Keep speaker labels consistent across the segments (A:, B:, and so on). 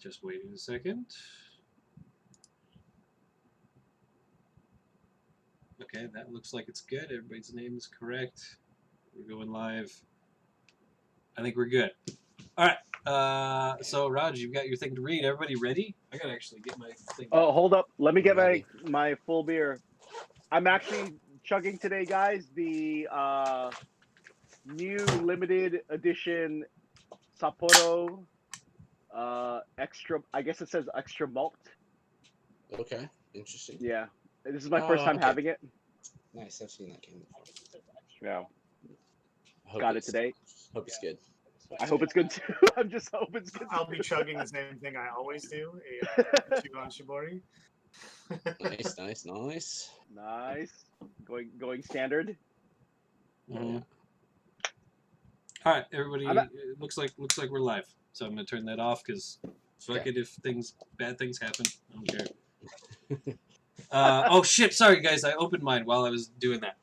A: Just waiting a second. Okay, that looks like it's good. Everybody's name is correct. We're going live. I think we're good. All right. So, Raj, you've got your thing to read. Everybody ready? I gotta actually get my thing.
B: Oh, hold up. Let me get
C: Ready.
B: my full beer. I'm actually chugging today, guys. The new limited edition Sapporo extra. I guess it says extra malt.
C: Okay, interesting.
B: Yeah, this is my first time
C: okay.
B: having it.
C: Nice, I've seen that game before.
B: Yeah,
C: Hope
B: got it
C: it's-
B: today.
C: Hope it's good.
B: I hope it's good too. I'm just hoping it's good.
D: I'll be chugging the same thing I always do, a Chugon Shibori.
C: Nice, nice, nice.
B: Nice. Going standard.
A: Mhm. All right, everybody.
B: I'm at-
A: It looks like we're live. So I'm gonna turn that off because fuck
C: Okay.
A: it if bad things happen. I don't care. Oh shit! Sorry guys, I opened mine while I was doing that.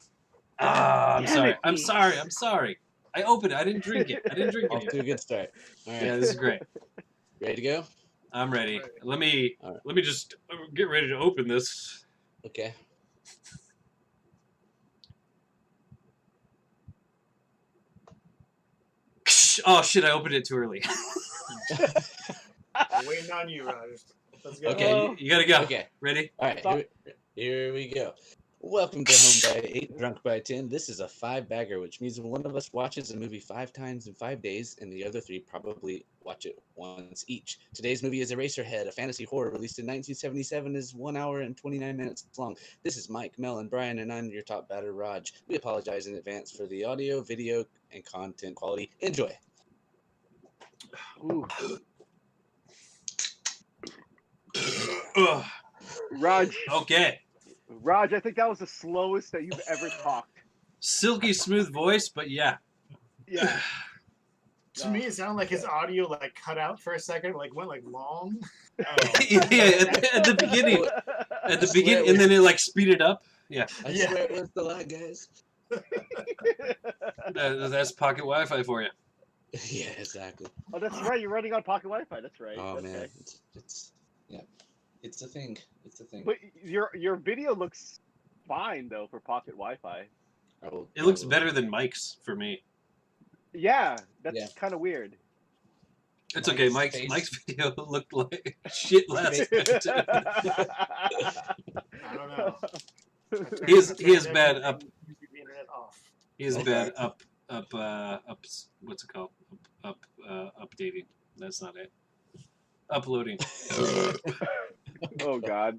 A: I'm
B: Damn
A: sorry.
B: it,
A: I'm
B: Pete.
A: sorry. I'm sorry. I opened it. I didn't drink it. I didn't drink
C: Off
A: it.
C: to a good start. All right,
A: Yeah, this is great.
C: ready to go?
A: I'm ready.
D: Right.
A: Let me
C: All right.
A: let me just get ready to open this.
C: Okay.
A: Oh shit! I opened it too early.
D: We're waiting on you, Raj. Let's go.
A: Okay,
B: Oh.
A: you gotta go.
C: Okay.
A: Ready?
C: All right,
B: Stop.
C: here we go. Welcome to Home by 8, Drunk by 10. This is a 5-bagger, which means one of us watches a movie 5 times in 5 days, and the other 3 probably watch it once each. Today's movie is Eraserhead, a fantasy horror released in 1977, is 1 hour and 29 minutes long. This is Mike, Mel, and Brian, and I'm your top batter, Raj. We apologize in advance for the audio, video, and content quality. Enjoy.
B: Ooh.
A: Ugh.
B: Raj,
A: Okay.
B: Raj, I think that was the slowest that you've ever talked.
A: Silky smooth voice, but yeah.
B: Yeah.
D: To me, it sounded like his audio like cut out for a second, like went like long.
A: Yeah, at the beginning. At the beginning, and then it like speeded up. Yeah.
C: I
D: Yeah.
C: swear it was the lag, guys.
A: That's pocket Wi-Fi for you.
C: Yeah, exactly.
B: Oh, that's right. You're running on pocket Wi-Fi. That's right.
C: Oh,
B: Okay.
C: man. It's yeah. It's a thing. It's a thing.
B: But your video looks fine though for pocket Wi-Fi.
A: It looks better than Mike's for me.
B: Yeah, that's
C: Yeah.
B: kind of weird.
A: It's okay.
C: Mike's face.
A: Mike's video looked like shit last time too.
D: I don't know.
A: He is bad up.
D: Keep the internet off.
A: He is
C: Okay.
A: bad up. What's it called? Updating. That's not it. Uploading.
B: Oh God.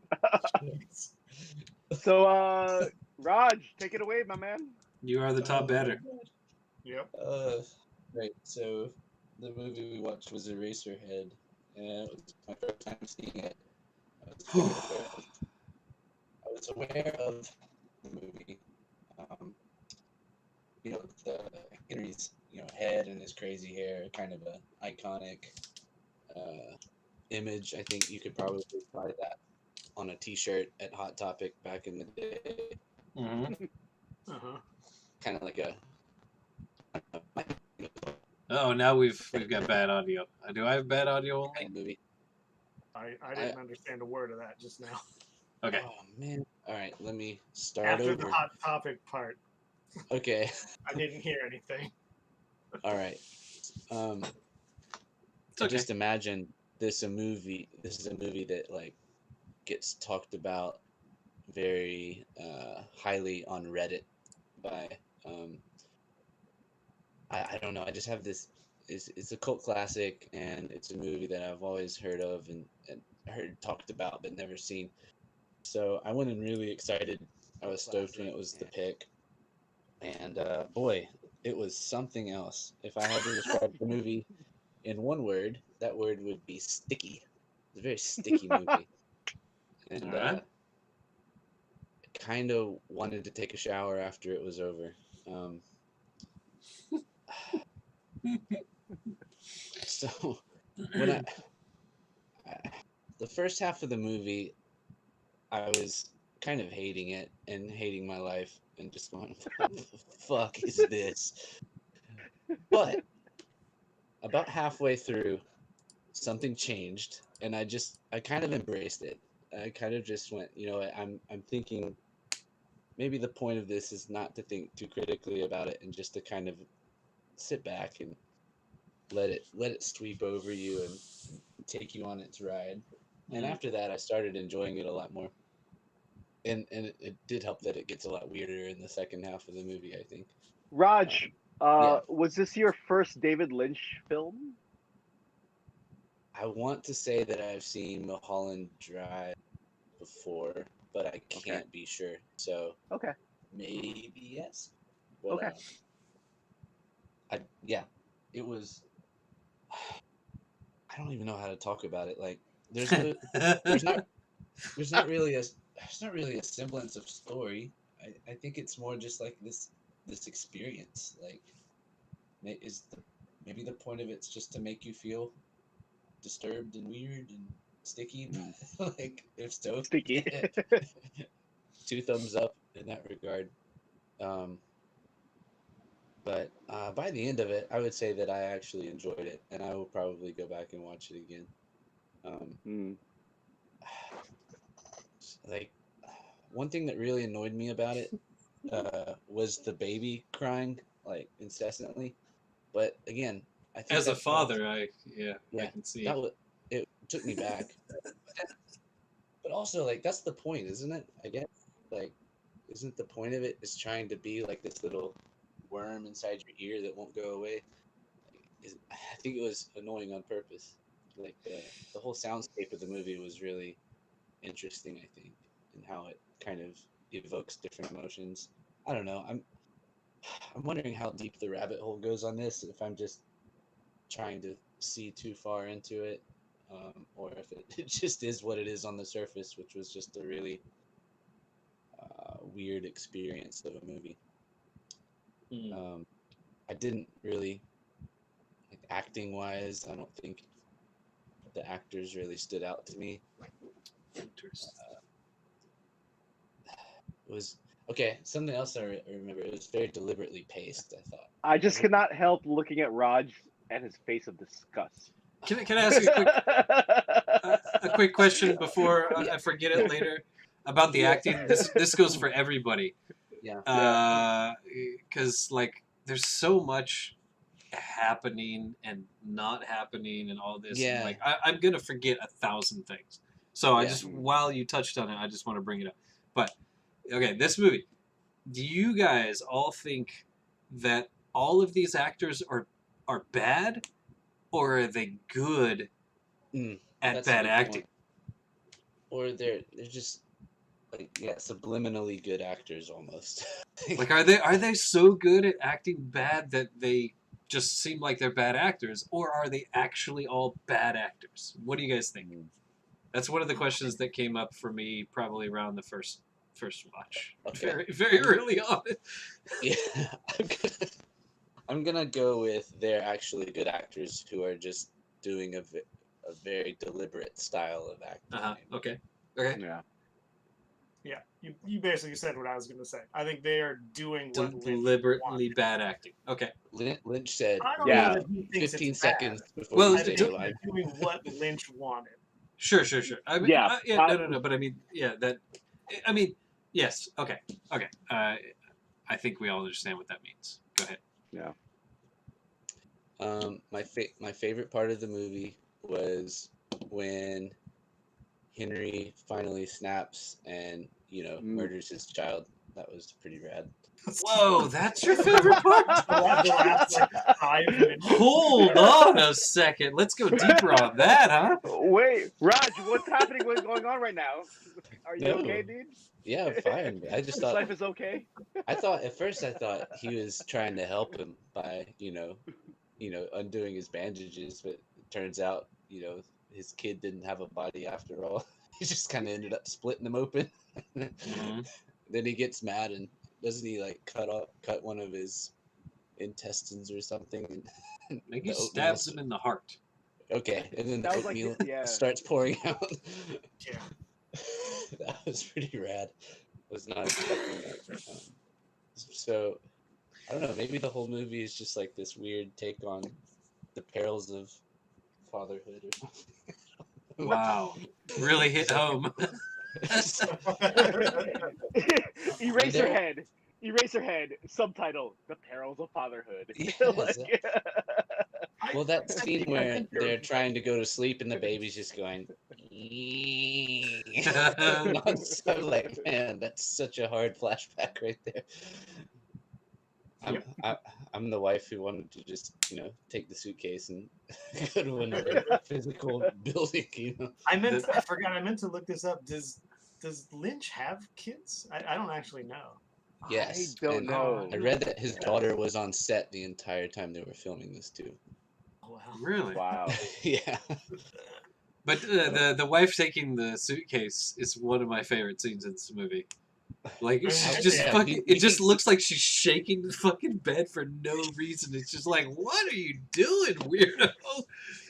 B: So Raj, take it away, my man.
A: You are the top batter.
D: Yep.
C: Right. So the movie we watched was Eraserhead, and it was my first time seeing it. I was aware of the movie. The Henry's head and his crazy hair, kind of a iconic image. I think you could probably buy that on a T-shirt at Hot Topic back in the day.
A: Mm-hmm.
D: Uh-huh.
C: Kind of like a.
A: Oh, now we've got bad audio. Do I have bad audio only?
C: movie.
D: I didn't understand a word of that just now.
A: Okay.
C: Oh man! All right, let me start
D: After
C: over.
D: the hot topic part,
C: Okay.
D: I didn't hear anything.
C: All right.
A: It's okay.
C: Just imagine this a movie. This is a movie that like gets talked about very highly on Reddit by I don't know. I just have this. It's a cult classic, and it's a movie that I've always heard of and heard talked about but never seen. So I went in really excited. I was stoked when it was the pick, and boy, it was something else. If I had to describe the movie in one word, that word would be sticky. It's a very sticky movie, and
A: Alright.
C: kind of wanted to take a shower after it was over. So when the first half of the movie, I was kind of hating it and hating my life and just going, what the fuck is this? But about halfway through, something changed, and I kind of embraced it. I kind of just went, you know what, I'm thinking maybe the point of this is not to think too critically about it and just to kind of sit back and let it sweep over you and take you on its ride. And
A: Mm.
C: after that, I started enjoying it a lot more. And it did help that it gets a lot weirder in the second half of the movie, I think.
B: Raj,
C: Yeah.
B: was this your first David Lynch film?
C: I want to say that I've seen Mulholland Drive before, but I
B: Okay.
C: can't be sure. So
B: Okay.
C: maybe yes. But
B: Okay.
C: yeah, it was. I don't even know how to talk about it. Like, there's no, there's not, there's not really a semblance of story. I think it's more just like this experience. Like, is maybe the point of it's just to make you feel disturbed and weird and sticky.
B: Mm.
C: Like, if so,
B: Sticky.
C: two thumbs up in that regard. Um, but by the end of it, I would say that I actually enjoyed it, and I will probably go back and watch it again.
B: Mm.
C: Like, one thing that really annoyed me about it was the baby crying like incessantly. But again, I think
A: As a
C: that's part of,
A: father, I
C: yeah,
A: can see.
C: that was it took me back. But also, like, that's the point, isn't it? I guess, like, isn't the point of it is trying to be like this little worm inside your ear that won't go away? I think it was annoying on purpose. Like, the whole soundscape of the movie was really interesting, I think, and how it kind of evokes different emotions. I don't know. I'm wondering how deep the rabbit hole goes on this. If I'm just trying to see too far into it, or if it just is what it is on the surface, which was just a really weird experience of a movie.
A: Mm.
C: I didn't really, like, acting wise, I don't think the actors really stood out to me.
A: Interesting.
C: It was okay. Something else I remember. It was very deliberately paced, I thought.
B: I just cannot help looking at Raj and his face of disgust.
A: Can I ask you a quick question before I forget it later about the acting? This goes for everybody.
C: Yeah.
A: Because like there's so much happening and not happening and all this. And
C: Yeah.
A: like I'm gonna forget 1,000 things. So I
C: Yeah.
A: just while you touched on it, I just want to bring it up. But okay, this movie. Do you guys all think that all of these actors are bad, or are they good at
C: That's a
A: bad
C: good
A: acting?
C: point. Or they're just like, yeah, subliminally good actors almost.
A: Like are they so good at acting bad that they just seem like they're bad actors, or are they actually all bad actors? What do you guys think? That's one of the questions that came up for me probably around the first watch.
C: Okay.
A: Very early on.
C: Yeah. I'm gonna go with they're actually good actors who are just doing a very deliberate style of acting.
A: Okay.
B: Yeah.
D: Yeah, you basically said what I was going to say. I think they are doing what Lynch
A: Deliberately
D: wanted.
A: bad acting. Okay.
C: Lynch said,
D: I don't
B: Yeah.
D: know that he thinks
C: 15
D: it's
C: seconds
D: bad.
C: before
A: Well,
C: you
D: I
C: say
D: think
C: your
D: they're
C: line.
D: doing what Lynch wanted.
A: Sure. I mean,
B: Yeah.
A: no. But I mean, yeah, that. I mean, yes. Okay. I think we all understand what that means. Go ahead.
B: Yeah.
C: My favorite part of the movie was when Henry finally snaps and murders his child. That was pretty rad.
A: Whoa, that's your favorite part?
D: The last like 5 minutes.
A: Hold on a second. Let's go deeper on that, huh?
B: Wait, Raj, what's happening? What's going on right now? Are you
C: No.
B: okay, dude?
C: Yeah, fine. I just
B: This
C: thought
B: life is okay.
C: at first I thought he was trying to help him by undoing his bandages, but it turns out his kid didn't have a body after all. He just kind of ended up splitting him open.
A: Mhm.
C: Then he gets mad and doesn't he like cut one of his intestines or something?
A: I think he
C: The oatmeal
A: stabs him in the heart.
C: Okay, and then the
B: That was like,
C: oatmeal
B: yeah.
C: starts pouring out.
D: Yeah.
C: That was pretty rad. Was not expecting that. So I don't know. Maybe the whole movie is just like this weird take on the perils of fatherhood or something.
A: Wow. Really hit home.
B: Eraserhead. Eraserhead. Subtitle: The Perils of Fatherhood.
C: Yes. Well, that
D: I
C: scene
D: think
C: where
D: you're
C: they're
D: right.
C: trying to go to sleep and the baby's just going. Non-stop, like, man, that's such a hard flashback right there. I'm the wife who wanted to just, take the suitcase and go to another physical building.
D: I forgot. I meant to look this up. Does Lynch have kids? I don't actually know.
C: Yes,
B: I don't
C: and
B: know.
C: I read that his daughter was on set the entire time they were filming this too.
D: Oh, wow.
A: Really?
B: Wow.
C: Yeah.
A: But the wife taking the suitcase is one of my favorite scenes in this movie. Like she's just
C: Yeah,
A: fucking.
C: we
A: It just
C: can
A: looks like she's shaking the fucking bed for no reason. It's just like, what are you doing, weirdo?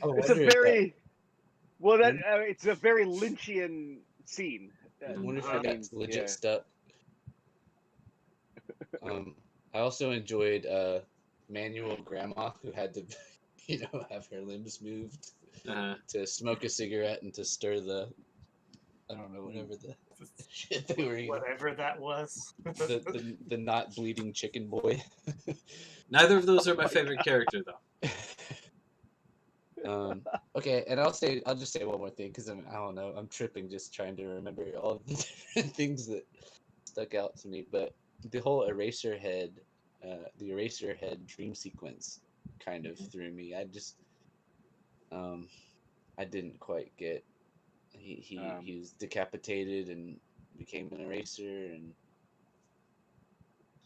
B: It's a very well. That it's a very Lynchian scene.
C: I wonder if
A: I
C: I got legit
B: yeah.
C: stuck. I also enjoyed Manuel Grandma, who had to, have her limbs moved to smoke a cigarette and to stir the, I don't know, whatever the shit they were eating.
D: Whatever that was.
C: The not bleeding chicken boy.
A: Neither of those are my favorite character, though.
C: Okay, and I'll just say one more thing because I don't know, I'm tripping just trying to remember all of the different things that stuck out to me. But the whole the Eraserhead dream sequence kind of threw me. I didn't quite get. He was decapitated and became an eraser, and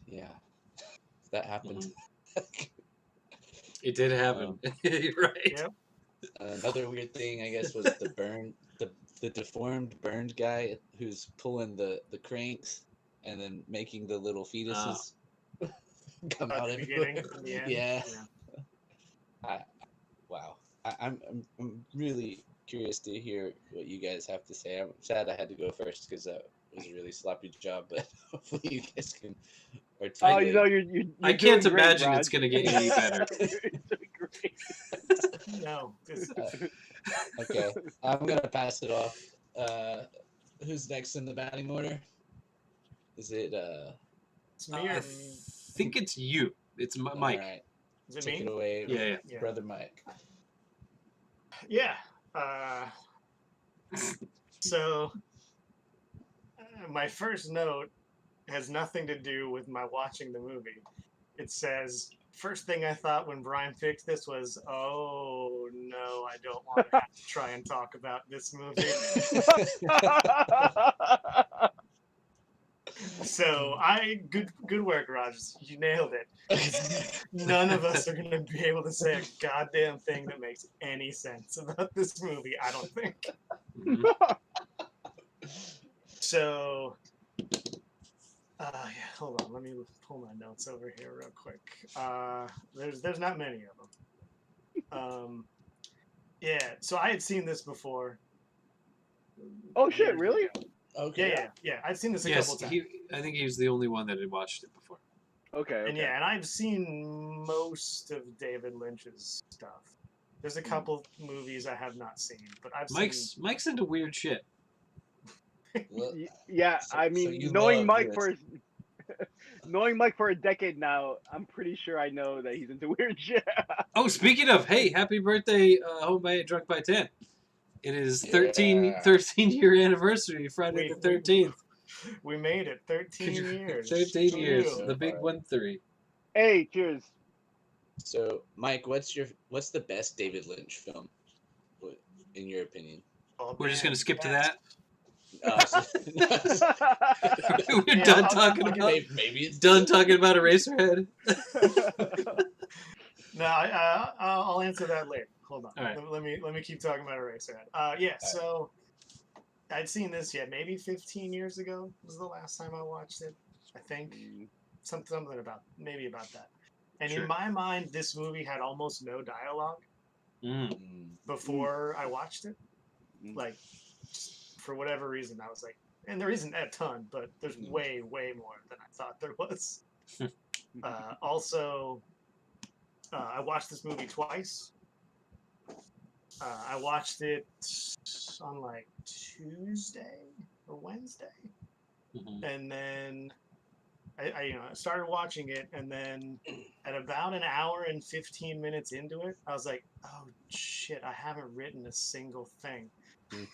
C: yeah, that happened.
A: It did happen. You're right.
D: Yep.
C: Another weird thing, I guess, was the deformed burned guy who's pulling the cranks and then making the little fetuses come out
D: At the
C: everywhere.
D: beginning, in the end.
C: Yeah. Wow. I'm really curious to hear what you guys have to say. I'm sad I had to go first because that was a really sloppy job, but hopefully you guys can
B: Oh,
C: articulate.
B: you're
A: I can't
B: doing great,
A: imagine
B: Raj.
A: it's going to get any better.
B: You're doing great.
D: No.
C: Okay, I'm gonna pass it off. Who's next in the batting order? Is it
D: It's me
A: I
D: or
A: think it's you. It's Mike.
C: All right,
D: is it
C: take
D: me?
C: it away,
A: Yeah.
C: brother Mike.
D: Yeah. So my first note has nothing to do with my watching the movie. It says, first thing I thought when Brian picked this was, oh no, I don't want to have to try and talk about this movie. So good work, Rogers. You nailed it. None of us are gonna be able to say a goddamn thing that makes any sense about this movie, I don't think.
A: Mhm.
D: So hold on, let me pull my notes over here real quick. There's not many of them. Yeah, so I had seen this before.
B: Oh shit!
D: years
B: Really?
D: ago.
C: Okay.
D: Yeah. I've seen this a
A: Yes,
D: couple times.
A: I think he was the only one that had watched it before.
B: Okay.
D: And yeah, and I've seen most of David Lynch's stuff. There's a couple movies I have not seen, but I've seen.
A: Mike's into weird shit.
C: Well,
B: Yeah, I
C: so
B: mean,
C: you
B: knowing
C: love
B: Mike
C: this.
B: knowing Mike for a decade now, I'm pretty sure I know that he's into weird shit.
A: Oh, speaking of, hey, happy birthday, Home by 8, Drunk by 10. It is 13-year anniversary, Friday the 13th.
D: We made it. 13 years.
A: 13 years,
D: Woo.
A: the big 1-3.
B: Hey, cheers.
C: So, Mike, what's the best David Lynch film, in your opinion?
D: Oh,
A: We're just
D: man,
A: going to skip to
D: that's-
A: that. We're
D: Yeah,
A: done
D: I'll
A: talking
D: get-
A: about
C: maybe it's
A: done talking about Eraserhead.
D: No, I'll answer that later. Hold on.
A: All right.
D: Let me keep talking about Eraserhead. So I'd seen this maybe 15 years ago was the last time I watched it. I think something about that. And
A: Sure.
D: in my mind, this movie had almost no dialogue before I watched it. Like, for whatever reason, I was like, and there isn't a ton, but there's way more than I thought there was. Also, I watched this movie twice. I watched it on like Tuesday or Wednesday,
A: Mhm.
D: and then I started watching it, and then at about an hour and 15 minutes into it, I was like, oh shit, I haven't written a single thing.
C: Mm.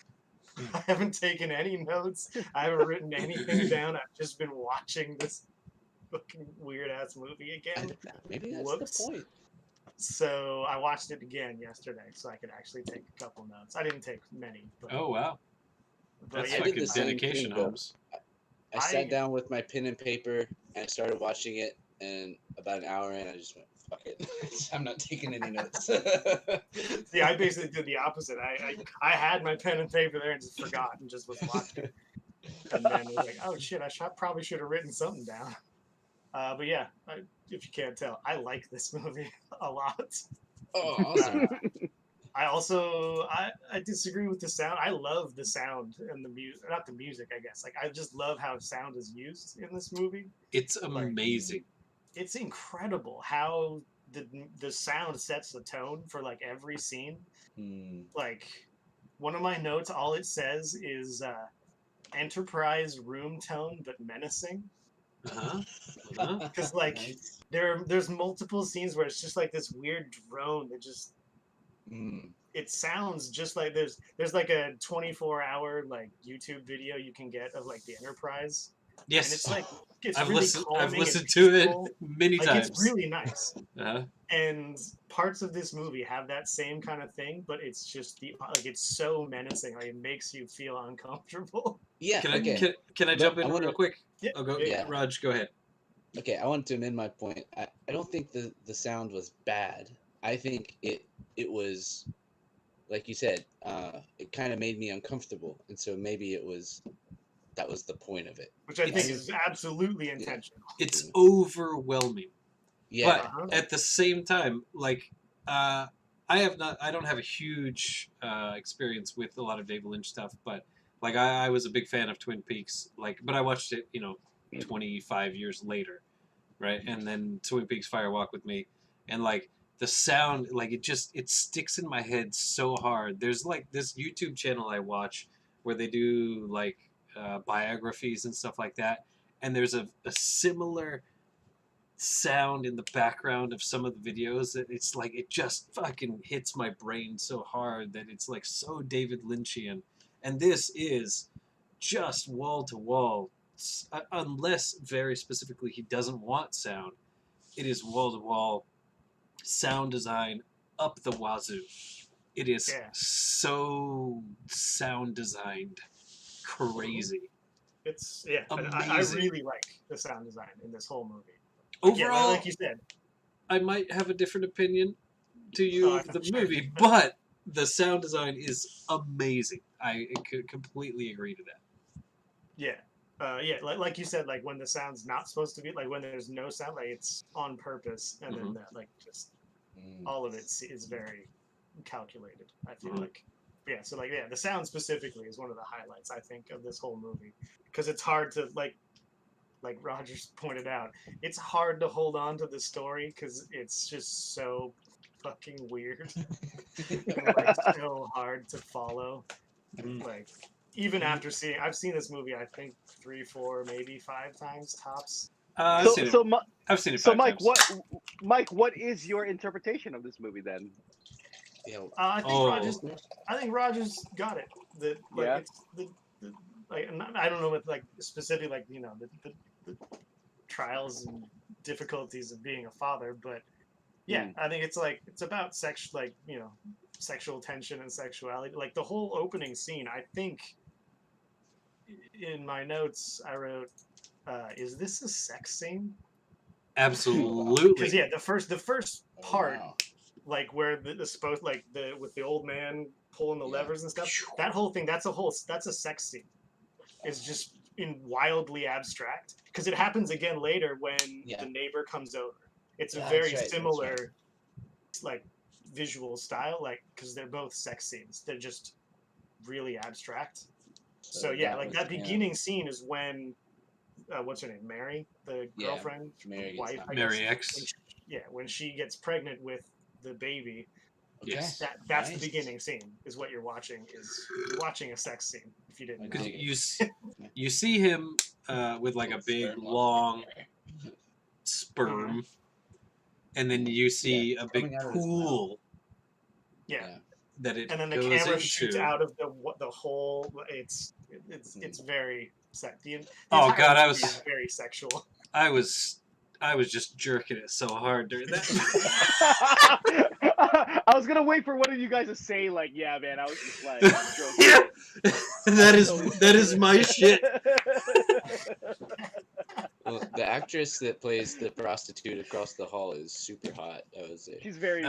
D: I haven't taken any notes. I haven't written anything down. I've just been watching this fucking weird ass movie again.
C: Maybe that's
D: Whoops.
C: the point.
D: So I watched it again yesterday, so I could actually take a couple notes. I didn't take many, but
A: Oh wow, that's
C: I did
A: fucking
C: the same
A: dedication,
C: thing, though.
A: Holmes.
C: I sat down with my pen and paper and I started watching it, and about an hour in, I just went, "Fuck it, I'm not taking any notes."
D: See, I basically did the opposite. I had my pen and paper there and just forgot and just was watching. And then was like, oh shit, probably should have written something down. But yeah, if you can't tell, I like this movie a lot.
C: Oh, awesome!
D: I disagree with the sound. I love the sound and the music, not the music, I guess. Like I just love how sound is used in this movie.
A: It's amazing.
D: It's incredible how the sound sets the tone for like every scene. Like one of my notes, all it says is Enterprise room tone but menacing. Because like
C: Nice.
D: there's multiple scenes where it's just like this weird drone that just it sounds just like there's like a 24-hour like YouTube video you can get of like the Enterprise.
A: Yes,
D: and it's like
A: I've
D: really
A: listened. I've
D: calming
A: listened
D: and
A: to it
D: peaceful.
A: many
D: Like
A: times.
D: it's really nice.
A: Uh-huh.
D: And parts of this movie have that same kind of thing, but it's just it's so menacing. Like it makes you feel uncomfortable.
C: Yeah.
A: Can I
C: Okay.
A: can I jump in real quick?
D: Yeah.
A: I'll go.
C: Yeah.
A: Raj, go ahead.
C: Okay, I want to amend my point. I don't think the sound was bad. I think it was, like you said, it kind of made me uncomfortable, and so maybe that was the point of it.
D: Which I think is absolutely intentional.
A: It's overwhelming.
C: Yeah.
A: But at the same time, like I don't have a huge experience with a lot of David Lynch stuff, but like I was a big fan of Twin Peaks. Like, but I watched it, 25 years later, right? And then Twin Peaks Fire Walk with Me, and like the sound, like it sticks in my head so hard. There's like this YouTube channel I watch where they do like biographies and stuff like that, and there's a similar sound in the background of some of the videos that it's like it just fucking hits my brain so hard that it's like so David Lynchian, and this is just wall to wall, unless very specifically he doesn't want sound. It is wall to wall sound design up the wazoo. It is so sound designed, crazy.
D: It's I
A: amazing.
D: really like the sound design in this whole movie.
A: Overall,
D: like you said,
A: I might have a different opinion to you of the movie, but the sound design is amazing. I could completely agree to that.
D: Yeah. Like you said, like when the sound's not supposed to be, like when there's no sound, like it's on purpose, and then that, like just all of it is very calculated. I feel like, the sound specifically is one of the highlights I think of this whole movie, because it's hard to like Rogers pointed out, it's hard to hold on to the story because it's just so fucking weird and like so hard to follow. Like even after I've seen this movie, I think 3, 4, maybe 5 times tops.
A: I've seen it 5
B: Mike,
A: times.
B: What is your interpretation of this movie then?
D: I think Rogers got it. It's the like I don't know what like specific like the trials and difficulties of being a father, but I think it's about sexual tension and sexuality. Like the whole opening scene, I think in my notes I wrote, is this a sex scene?
A: Absolutely.
D: Because the first part, like where with the old man pulling the levers and stuff, that whole thing, that's a sex scene. It's just wildly abstract because it happens again later when the neighbor comes over. It's a very similar like visual style, like because they're both sex scenes. They're just really abstract. So that beginning scene is when what's her name, Mary, the girlfriend,
C: Mary
D: wife,
A: Mary X.
D: when she gets pregnant with the baby,
C: Okay.
A: Yes.
D: That's
C: Nice.
D: the beginning scene. Is what you're watching. You're watching a sex scene. If you didn't
C: I
D: know.
C: dig it.
A: You see him with like a big
C: Sperm
A: long
C: on
A: sperm, and then you see a big
C: coming out of his
A: pool
D: Yeah.
C: Yeah.
A: that it
D: And then the
A: goes
D: camera shoots
A: into.
D: out of the hole. It's very the
A: Oh,
D: entire
A: God, I
D: movie
A: was-
D: is very sexual.
A: I was just jerking it so hard during that.
B: I was gonna wait for one of you guys to say like, "Yeah, man, I was just like stroking."
A: Yeah, that is my shit.
C: Well, the actress that plays the prostitute across the hall is super hot. That was it.
B: She's very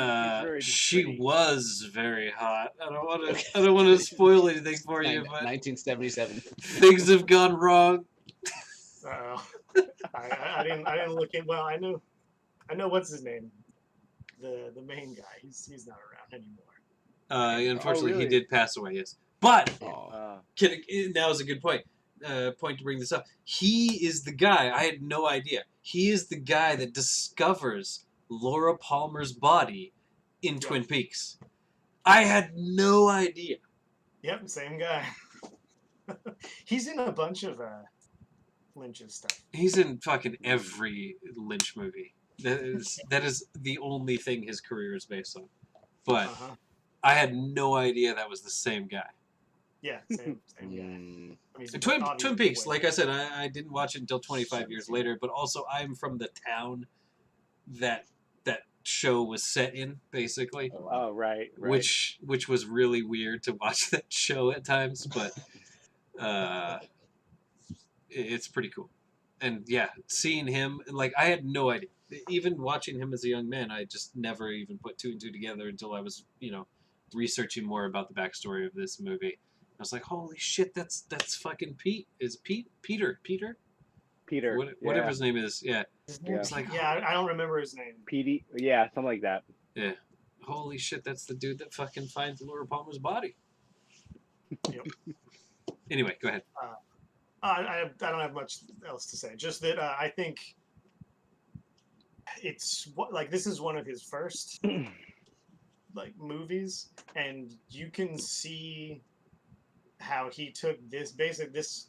A: She
B: pretty.
A: was very hot. I don't want
C: Okay.
A: to. I don't want to spoil anything for you, but
C: 1977.
A: things have gone wrong.
D: I didn't look in. Well, I know what's his name. The main guy. He's not around anymore.
A: Unfortunately, he
B: really?
A: did pass away. Yes, but
C: Oh,
A: that was a good point. Point to bring this up. He is the guy. I had no idea. He is the guy that discovers Laura Palmer's body in Twin Peaks. I had no idea.
D: Yep, same guy. He's in a bunch of Lynch's stuff.
A: He's in fucking every Lynch movie. That is the only thing his career is based on. But
D: Uh-huh.
A: I had no idea that was the same guy.
D: Yeah, same guy.
C: mm,
D: I mean,
A: Twin
D: obviously
A: Peaks,
D: way-
A: like I said, I didn't watch it until 25 years later, but also I'm from the town that show was set in, basically,
C: oh, wow.
B: Oh, right.
A: which was really weird to watch that show at times, but it's pretty cool. And yeah, seeing him, like, I had no idea. Even watching him as a young man, I just never even put two and two together until I was, researching more about the backstory of this movie. I was like, holy shit, that's fucking Pete. Is Peter?
B: Peter.
A: Whatever his name is. Yeah.
B: Yeah.
A: It's like,
D: I don't remember his name.
B: PD. Yeah, something like that.
A: yeah. Holy shit, that's the dude that fucking finds Laura Palmer's body.
D: Yep.
A: Anyway, go ahead.
D: I don't have much else to say. Just that I think this is one of his first like movies, and you can see how he took this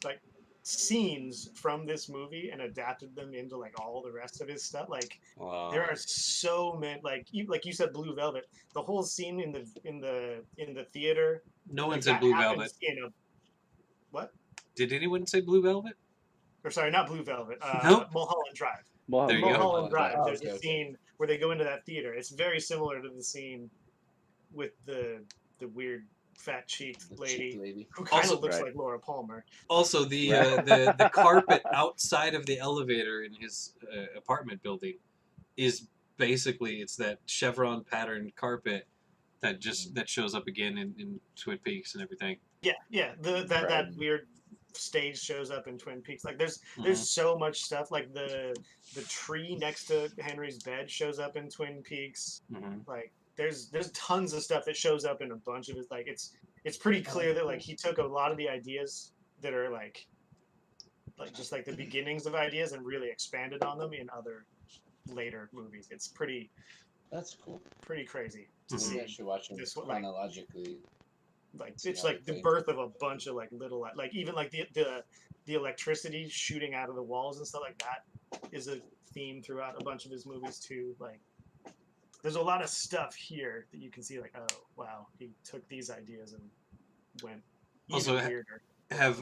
D: like scenes from this movie and adapted them into like all the rest of his stuff. Like
C: Wow.
D: there are so many, like you said, Blue Velvet. The whole scene in the theater.
A: No one
D: like,
A: said
D: that
A: Blue
D: happens
A: Velvet.
D: What?
A: Did anyone say Blue Velvet?
D: Or sorry, not Blue Velvet.
A: Nope.
D: Mulholland Drive.
A: There you go.
D: Mulholland Drive.
C: Oh,
D: There's
C: okay,
D: a
C: okay.
D: scene where they go into that theater. It's very similar to the scene with the weird fat cheeked
C: The
D: lady
C: cheap lady.
D: who kind
A: Also-
D: of looks
B: Right.
D: like Laura Palmer.
A: Also, the carpet outside of the elevator in his apartment building is basically, it's that chevron patterned carpet that shows up again in Twin Peaks and everything.
D: Yeah. That weird stage shows up in Twin Peaks. Like there's so much stuff. Like the tree next to Henry's bed shows up in Twin Peaks.
A: Mhm.
D: Like there's tons of stuff that shows up in a bunch of his. Like it's pretty clear that like he took a lot of the ideas that are like just like the beginnings of ideas and really expanded on them in other later movies. It's pretty
C: That's cool.
D: crazy to
A: Mhm.
C: Maybe I
D: see.
C: should watch them
D: This one, like-
C: chronologically.
D: Like
C: See
D: it's
C: how
D: like
C: they
D: the
C: play.
D: birth of a bunch of like little like even like the electricity shooting out of the walls and stuff like that is a theme throughout a bunch of his movies too. Like there's a lot of stuff here that you can see like, oh wow, he took these ideas and went even
A: Also,
D: weirder.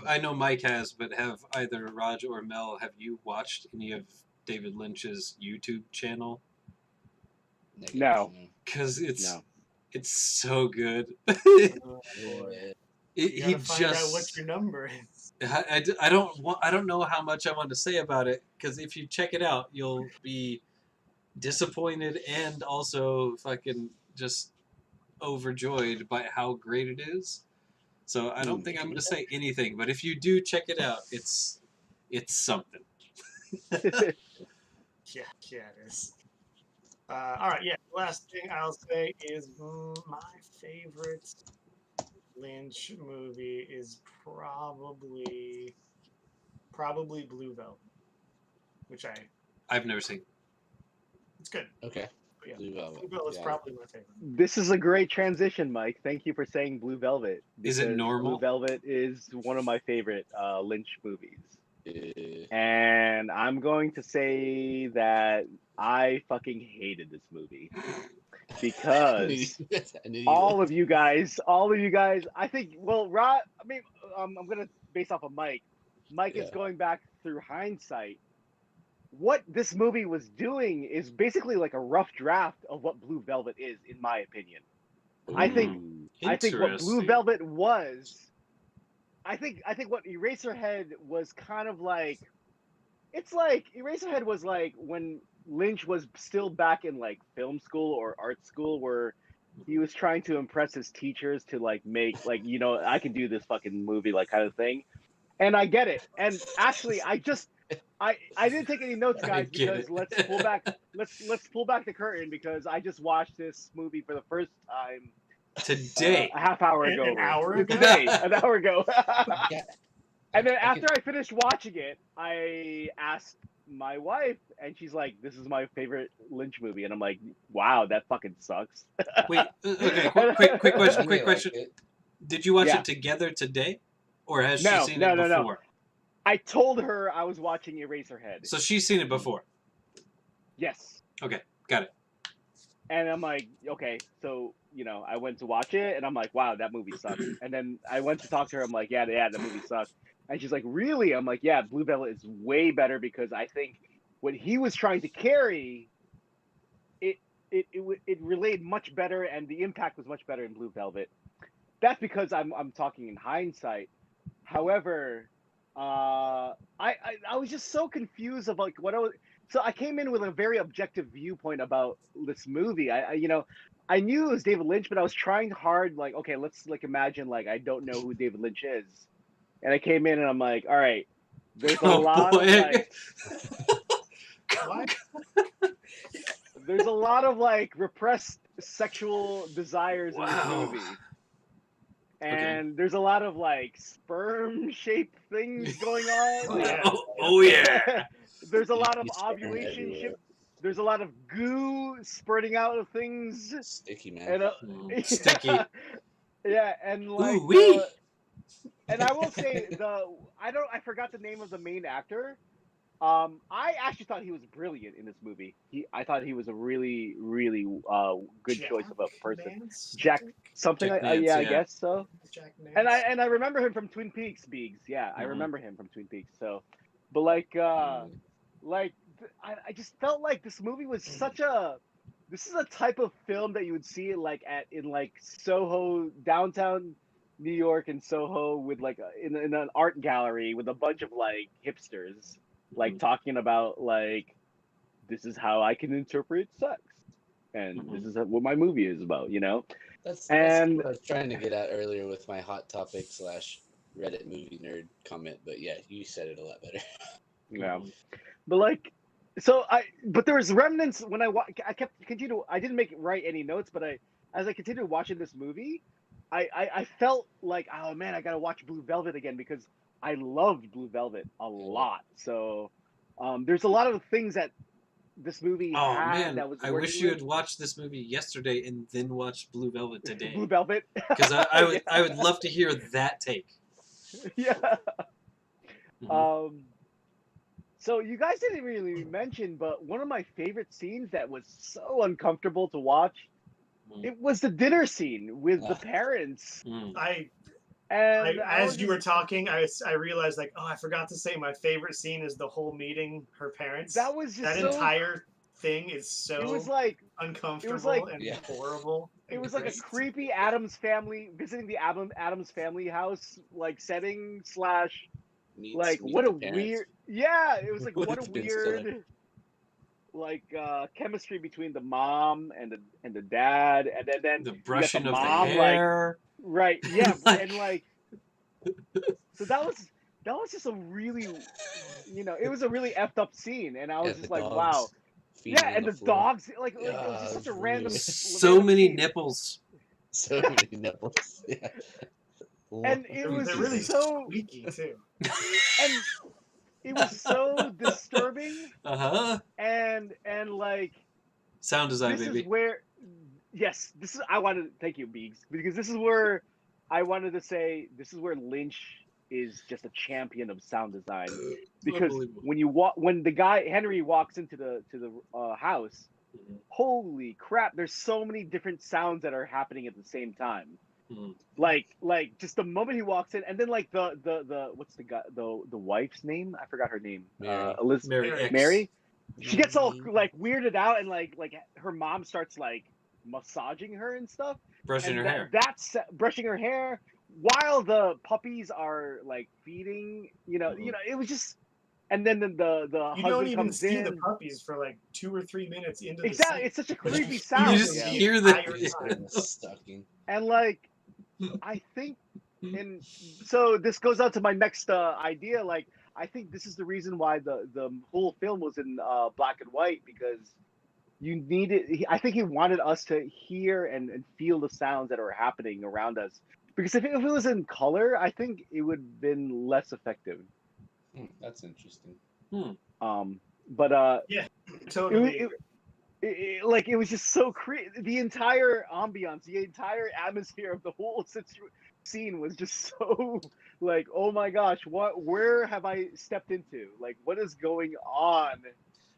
A: I know Mike has, but have either Raj or Mel, have you watched any of David Lynch's YouTube channel?
C: Negative,
B: No.
A: Because it's
B: No.
A: it's so good.
D: Oh,
C: Yeah.
D: boy.
A: He
D: You gotta find out what
A: just
D: your number is.
A: I don't know how much I want to say about it, because if you check it out, you'll be disappointed and also fucking just overjoyed by how great it is. So I don't think I'm going to say anything, but if you do check it out, it's something.
D: Yeah, it is. All right, yeah. Last thing I'll say is my favorite Lynch movie is probably Blue Velvet, which
A: I've never seen.
D: it's good.
C: Okay.
D: Yeah.
C: Blue Velvet.
D: Blue Velvet's
C: Yeah.
D: probably my favorite.
B: This is a great transition, Mike. Thank you for saying Blue Velvet.
A: Is it
B: because
A: normal?
B: Blue Velvet is one of my favorite Lynch movies.
C: Uh,
B: And I'm going to say that I fucking hated this movie because
C: I knew you
B: all
C: would.
B: of you guys, I think, well, Rod, I mean, I'm gonna base off of Mike. Mike is
C: Yeah.
B: going back through hindsight. What this movie was doing is basically like a rough draft of what Blue Velvet is, in my opinion. I think
C: Ooh.
B: I think what Blue
A: Interesting.
B: Velvet was, I think what Eraserhead was kind of like. It's like Eraserhead was like when Lynch was still back in like film school or art school, where he was trying to impress his teachers to like make like I can do this fucking movie like kind of thing. And I get it. And actually, I didn't take any notes,
A: I
B: guys,
A: get
B: because
A: it.
B: let's pull back the curtain because I just watched this movie for the first time
A: Today.
B: a half hour
D: An
B: ago.
D: hour ago?
B: Today, an hour ago.
C: Yeah.
B: And then
C: I
B: after
C: can-
B: I finished watching it, I asked my wife, and she's like, "This is my favorite Lynch movie," and I'm like, "Wow, that fucking sucks."
A: Wait, okay, quick question,
C: You
A: quick
C: may
A: question.
C: like it.
A: Did you watch
B: Yeah.
A: it together today? Or has she
B: No,
A: seen
B: no,
A: it
B: no, no.
A: before?
B: I told her I was watching Eraserhead.
A: So she's seen it before.
B: Yes.
A: Okay, got it.
B: And I'm like, okay, so I went to watch it, and I'm like, wow, that movie sucks. And then I went to talk to her. I'm like, yeah, the movie sucks. And she's like, really? I'm like, yeah, Blue Velvet is way better because I think what he was trying to carry, it relayed much better, and the impact was much better in Blue Velvet. That's because I'm talking in hindsight. However, I was just so confused of like what I was. So I came in with a very objective viewpoint about this movie. I knew it was David Lynch, but I was trying hard. Like, okay, let's like imagine like I don't know who David Lynch is, and I came in and I'm like, all right, there's a
A: Oh,
B: lot
A: boy.
B: of like
D: What?
B: there's a lot of like repressed sexual desires in this
A: Wow.
B: movie. And there's a lot of like sperm shaped things going on.
D: Oh, yeah.
A: Oh yeah.
B: There's a lot of
C: He's sperm
B: ovulation
C: everywhere.
B: ship. There's a lot of goo spurting out of things.
C: Sticky, man.
B: And
A: Sticky.
B: yeah, and like
A: Ooh-wee.
B: and I will say I forgot the name of the main actor. I actually thought he was brilliant in this movie. I thought he was a really, really good choice of a person.
D: Nance?
B: Jack something.
A: Jack
B: Yeah,
A: Nance,
B: I
A: yeah.
B: guess so.
D: Jack Nance?
B: And I remember him from Twin Peaks, Biggs. Yeah, I
A: Mhm.
B: remember him from Twin Peaks. So, but like I just felt like this movie was this is a type of film that you would see like in like Soho, downtown New York and Soho, with like in an art gallery with a bunch of like hipsters like talking about like this is how I can interpret sex, and this is what my movie is about,
C: That's
B: And-
C: what I was trying to get at earlier with my hot topic / Reddit movie nerd comment, but yeah, you said it a lot better.
B: Yeah, but like, but there was remnants when I kept continue. I didn't write any notes, but as I continued watching this movie, I felt like, oh man, I gotta watch Blue Velvet again because I loved Blue Velvet a lot. So, there's a lot of things that this movie
A: Oh
B: had
A: man,
B: that was
A: I
B: working
A: wish you
B: with
A: had watched this movie yesterday and then watched Blue Velvet today.
B: Blue Velvet.
A: Because I would love to hear that take.
B: Yeah.
A: Mhm.
B: So you guys didn't really mention, but one of my favorite scenes that was so uncomfortable to watch,
A: Mhm.
B: it was the dinner scene with the
C: Ah.
B: parents.
A: Mm.
B: And
D: As you were talking, I realized like, oh, I forgot to say my favorite scene is the whole meeting her parents.
B: that was just
D: That
B: so.
D: entire thing is so
B: It was like
D: uncomfortable and
C: Yeah.
D: horrible.
B: it
D: and
B: was like a
D: great.
B: creepy Adams family visiting the Adams family house like setting /
C: Meet
B: like what a
C: the parents.
B: weird it was like what a
C: It's been still
B: weird like chemistry between the mom and the dad, and then
A: The
B: you got
A: brushing
B: the
A: of the
B: mom like
A: hair.
B: right, yeah.
A: Like-
B: And like so that was just a really it was a really effed up scene, and I was
C: Yeah,
B: just
C: the
B: like,
C: dogs
B: wow.
C: feeding
B: Yeah,
C: on
B: and the
C: floor.
B: dogs like it was
C: Yeah,
B: just such a
C: it's
B: random
C: weird.
A: So
B: random
A: many
B: scene.
A: nipples.
C: So many nipples. Yeah.
B: And it was
D: They're
B: just
D: really
B: so
D: squeaky too.
B: and it was so disturbing,
A: Uh-huh.
B: and like
A: Sound design,
B: this
A: baby.
B: is where, yes, this is. I wanted. Thank you, Beegs, because this is where I wanted to say this is where Lynch is just a champion of sound design. Because
A: Unbelievable.
B: when the guy Henry walks into the house,
A: Mhm.
B: holy crap! There's so many different sounds that are happening at the same time.
A: Mhm.
B: Like just the moment he walks in, and then like the what's the guy the wife's name? I forgot her name.
C: Mary.
B: Elizabeth.
A: Mary
D: Mary.
A: X.
B: Mary. She gets all
C: Mary.
B: like weirded out, and like her mom starts like massaging her and stuff,
A: Brushing her
B: and
A: hair.
B: that's brushing her hair while the puppies are like feeding.
A: Mhm.
B: It was just, and then the
D: You
B: husband
D: don't even
B: comes
D: see
B: in.
D: the puppies for like 2 or 3 minutes into
B: Exactly,
D: the
B: it's such a
C: But
B: creepy
C: you
B: sound.
A: You just
B: Yeah.
A: hear the.
D: entire time.
C: Sucking.
B: And like, I think, and so this goes on to my next idea. Like, I think this is the reason why the whole film was in black and white, because you needed. I think he wanted us to hear and feel the sounds that are happening around us. Because if it was in color, I think it would have been less effective.
C: That's interesting.
B: But
D: Yeah,
B: it,
D: totally.
B: it, like it was just so the entire ambiance, the entire atmosphere of the whole scene was just so like, oh my gosh, where have I stepped into? Like, what is going on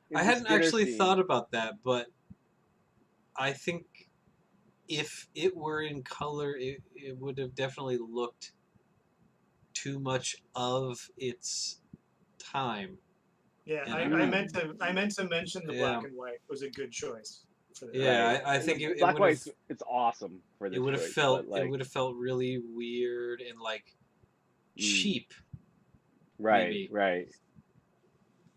B: in
A: I
B: this
A: hadn't
B: dinner
A: actually
B: scene?
A: thought about that, but I think if it were in color, it would have definitely looked too much of its time.
D: Yeah,
A: And
D: I meant to mention the
A: Yeah.
D: black and white was a good choice for that.
A: Yeah,
B: Right.
A: I
B: And
A: think
B: the
A: it
B: black
A: would have.
B: white, it's awesome for this
A: It would have
B: choice,
A: felt.
B: but like,
A: It would have felt really weird and like cheap.
B: right,
A: maybe.
B: right.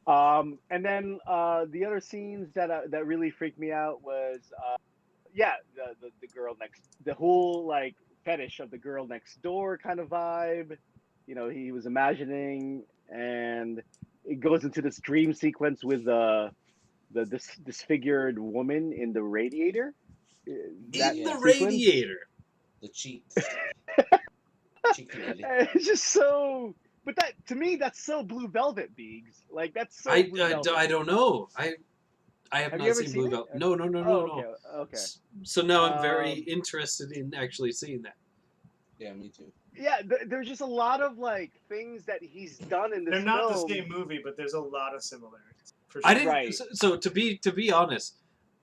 B: And then the other scenes that really freaked me out was the girl the whole like fetish of the girl next door kind of vibe. He was imagining, and it goes into this dream sequence with this disfigured woman in the radiator. That
A: In the
B: sequence,
A: radiator.
C: The cheeks. Cheeky lady.
B: it's just so. But that to me, that's so Blue Velvet, Beegs. Like that's so Blue Velvet.
A: I don't know. I have
B: Have you
A: not
B: ever
A: seen
B: seen
A: Blue
B: it?
A: Velvet. No, no, no,
B: Oh,
A: no,
B: okay,
A: no.
B: okay.
A: So now I'm very
B: Um,
A: interested in actually seeing that.
C: Yeah, me too.
B: Yeah, there's just a lot of like things that he's done in
D: They're
B: this
D: not
B: film.
D: the same movie, but there's a lot of similarities. For
A: I
D: sure.
A: didn't.
B: Right.
A: So to be honest,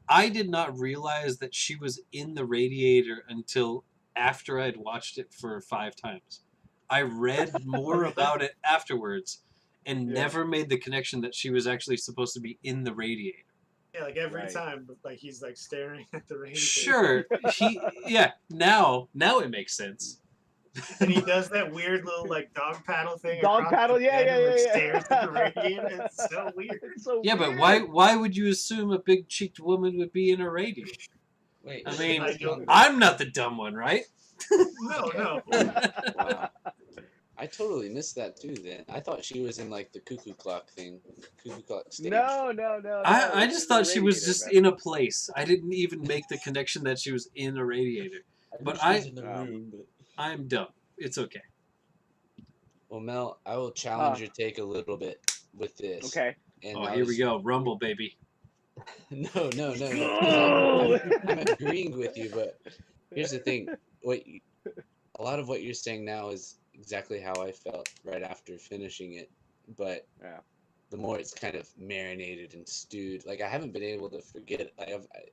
A: I did not realize that she was in the radiator until after I'd watched it for 5 times. I read more
D: Really?
A: about it afterwards and
B: Yeah.
A: never made the connection that she was actually supposed to be in the radiator.
D: Yeah, like every
B: Right.
D: time, like he's like staring at the radiator.
A: Sure, now it makes sense.
D: And he does that weird little like dog paddle thing.
B: Dog
D: across
B: paddle,
D: the
B: yeah,
D: bed
B: yeah,
D: and, like,
B: yeah,
D: stares
B: yeah.
D: at the radiator. It's so weird.
B: It's so
A: Yeah,
B: weird.
A: but why would you assume a big cheeked woman would be in a radiator?
C: Wait,
A: I mean,
D: I don't-
A: I'm not the dumb one, right?
D: No.
C: Wow. I totally missed that too then. I thought she was in like the cuckoo clock thing. Cuckoo clock stage.
B: No.
A: I
B: It's
A: just
B: in the
A: thought she was
B: radiator,
A: just
B: man.
A: in a place. I didn't even make the connection that she was in a radiator.
C: I knew
A: But
C: she was in the
B: Oh.
C: room, but
A: I'm dumb. It's okay.
C: well, Mel, I will challenge your take a little bit with this.
B: Okay.
C: And
A: Oh,
C: I
A: here we
C: was-
A: go. Rumble, baby.
C: No. 'cause
B: Go!
C: I'm agreeing with you, but here's the thing. A lot of what you're saying now is exactly how I felt right after finishing it, but
B: Yeah.
C: the more it's kind of marinated and stewed, like I haven't been able to forget it.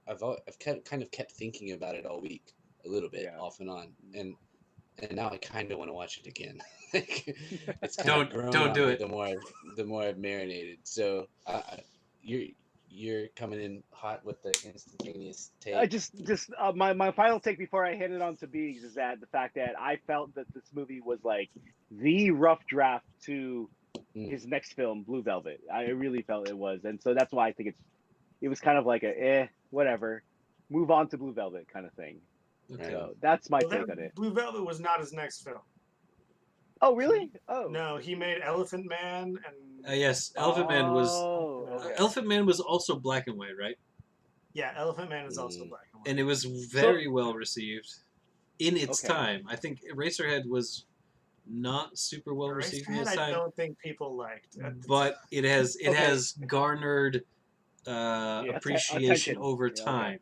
C: I've kind of kept thinking about it all week, a little bit,
B: Yeah.
C: off and on, and now I kind of want to watch it again. Like, it's kind of grown
A: Don't
C: on
A: do
C: me
A: it.
C: the more I've marinated. So you're coming in hot with the instantaneous take.
B: I just my final take before I hand it on to Beegs is that the fact that I felt that this movie was like the rough draft to his next film, Blue Velvet. I really felt it was, and so that's why I think it was kind of like whatever, move on to Blue Velvet kind of thing.
A: Okay.
B: So that's my
D: Well,
B: take on it.
D: Blue Velvet was not his next film.
B: Oh really? Oh
D: No, he made Elephant Man and
A: Yes, Elephant Man was.
B: Oh, okay.
A: Elephant Man was also black and white, right?
D: yeah, Elephant Man is also black and white.
A: And it was very well received in its
B: Okay.
A: time. I think Eraserhead was not super well received in
D: Eraserhead,
A: its
D: I
A: time,
D: don't think people liked. At the
A: but
D: time.
A: it has
B: Okay.
A: has garnered appreciation
B: attention.
A: over
B: Yeah, okay.
A: time.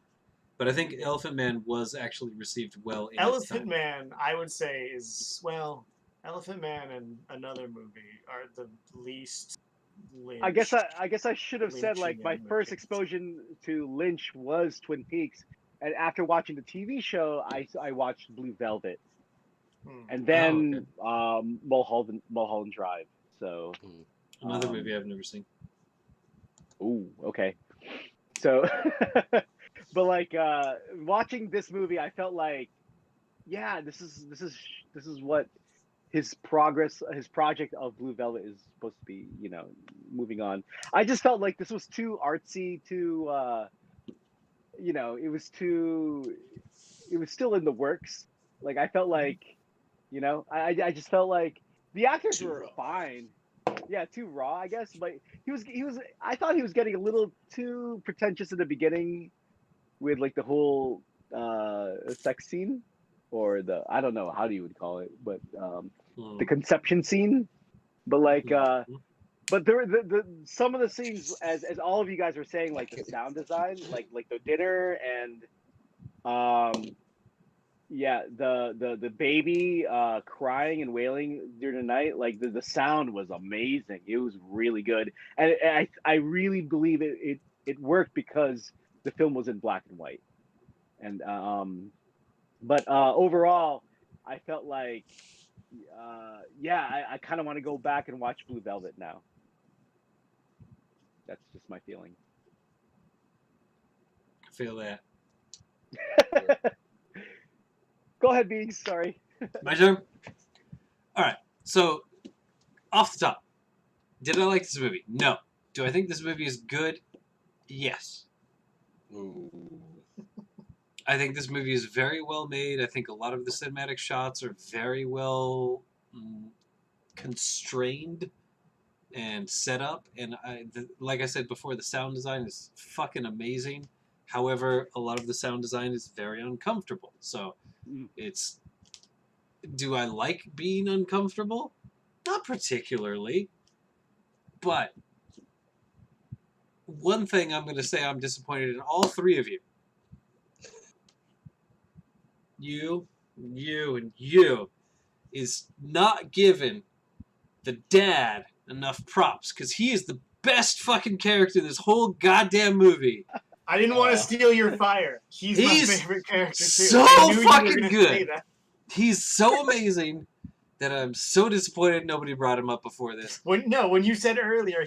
A: But I think Elephant Man was actually received well in its
D: Elephant
A: time.
D: Man, I would say, is well, Elephant Man and another movie are the least Lynch.
B: I guess I should have said like my
D: Lynchian
B: first
D: movies.
B: exposure to Lynch was Twin Peaks, and after watching the TV show, I watched Blue Velvet, and then Mulholland Drive. So,
A: Another movie I've never seen.
B: ooh, okay. So, but like watching this movie, I felt like, yeah, this is what his project of Blue Velvet is supposed to be, moving on. I just felt like this was too artsy, too it was still in the works. Like I felt like, I just felt like the actors
C: Too
B: were
C: raw.
B: fine. Yeah, too raw, I guess, but he was I thought he was getting a little too pretentious in the beginning with like the whole sex scene, or the, I don't know how you would call it, but the conception scene. But like but there were the some of the scenes, as all of you guys were saying, like the sound design, like the dinner, and yeah, the baby crying and wailing during the night, like the sound was amazing. It was really good, and I really believe it worked because the film was in black and white. And but overall, I felt like yeah, I kind of want to go back and watch Blue Velvet now. That's just my feeling.
A: I feel that.
B: Go ahead, B. Sorry.
A: My turn? Alright, so off the top, did I like this movie? No. Do I think this movie is good? Yes.
C: Ooh.
A: I think this movie is very well made. I think a lot of the cinematic shots are very well constrained and set up. And like I said before, the sound design is fucking amazing. However, a lot of the sound design is very uncomfortable. So it's... Do I like being uncomfortable? Not particularly. But one thing I'm going to say I'm disappointed in all three of you. You, and you, is not giving the dad enough props, because he is the best fucking character in this whole goddamn movie.
D: I didn't want to steal your fire. He's my favorite character too.
A: So
D: I knew
A: fucking
D: you were gonna
A: good.
D: say that.
A: He's so amazing that I'm so disappointed nobody brought him up before this.
D: When you said earlier,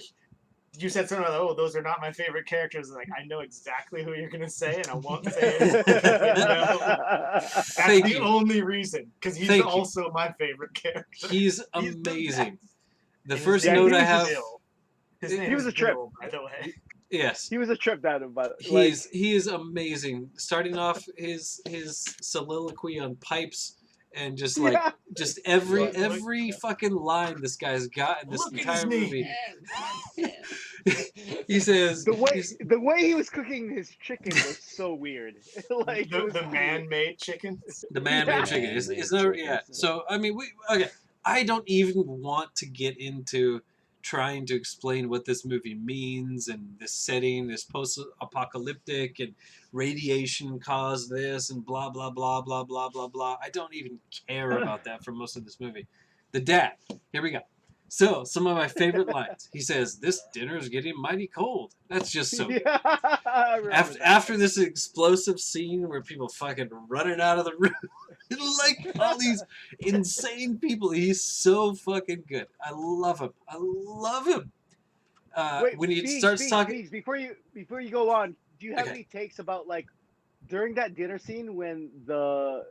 D: you said something like, "Oh, those are not my favorite characters." Like, I know exactly who you're gonna say, and I won't say it. That's
A: Thank
D: the
A: you.
D: only reason, because he's
A: Thank you.
D: also my favorite character.
A: He's
D: He's the
A: amazing.
D: best.
A: The
D: And
A: first
D: his name
A: note I
D: is
A: have...
D: Bill. His name
B: He was
D: is
B: a trip.
D: Bill, by the way.
A: Yes.
B: He was a trip down, but
A: He is amazing. Starting off his soliloquy on pipes, and just like just every fucking line this guy's got in this
D: Look at
A: entire
D: his knee.
A: movie. He says
B: the way he was cooking his chicken was so weird. Like it was
D: The
B: weird.
D: man-made chicken.
A: the man-made chicken. Is that, yeah? So I mean, okay. I don't even want to get into trying to explain what this movie means, and this setting, this post-apocalyptic, and radiation caused this, and blah blah blah blah blah blah blah. I don't even care about that for most of this movie. The dad. Here we go. So, some of my favorite lines. He says, "This dinner is getting mighty cold." That's just so good. After this explosive scene where people fucking running out of the room, like all these insane people, he's so fucking good. I love him. I love him.
B: Wait,
A: when he starts talking,
B: before you go on, do you have
A: Okay.
B: any takes about like during that dinner scene when the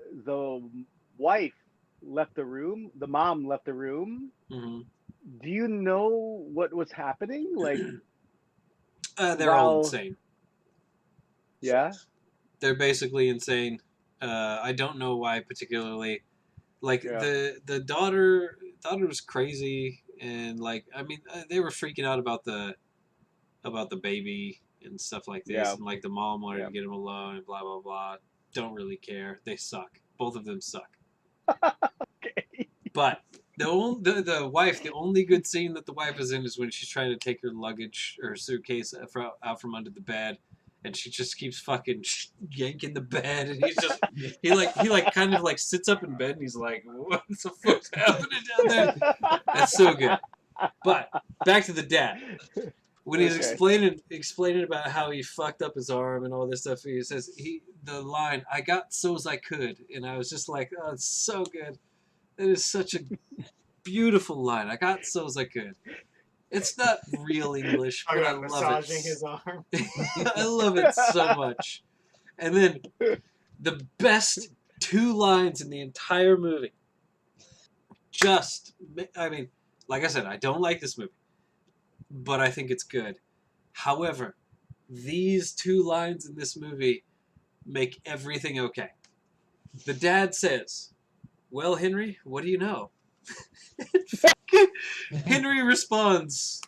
B: wife left the room, the mom left the room?
A: Mhm.
B: Do you know what was happening? Like
A: they're all insane.
B: Yeah.
A: They're basically insane. I don't know why particularly. Like the daughter was crazy, and like I mean they were freaking out about the baby and stuff like this,
B: Yeah.
A: and like the mom wanted to get him alone and blah blah blah. Don't really care. They suck. Both of them suck.
B: Okay.
A: But The wife, the only good scene that the wife is in is when she's trying to take her luggage or suitcase out from under the bed, and she just keeps fucking yanking the bed, and he like kind of like sits up in bed and he's like, what the fuck's happening down there? That's so good. But back to the dad. When he's explaining about how he fucked up his arm and all this stuff, he says the line, "I got so's I could," and I was just like, "Oh, it's so good. That is such a beautiful line. I got so's I could." It's not real English, but I love
D: massaging
A: it.
D: his arm.
A: I love it so much. And then the best 2 lines in the entire movie. I mean, like I said, I don't like this movie, but I think it's good. However, these 2 lines in this movie make everything okay. The dad says, "Well, Henry, what do you know?" Henry responds,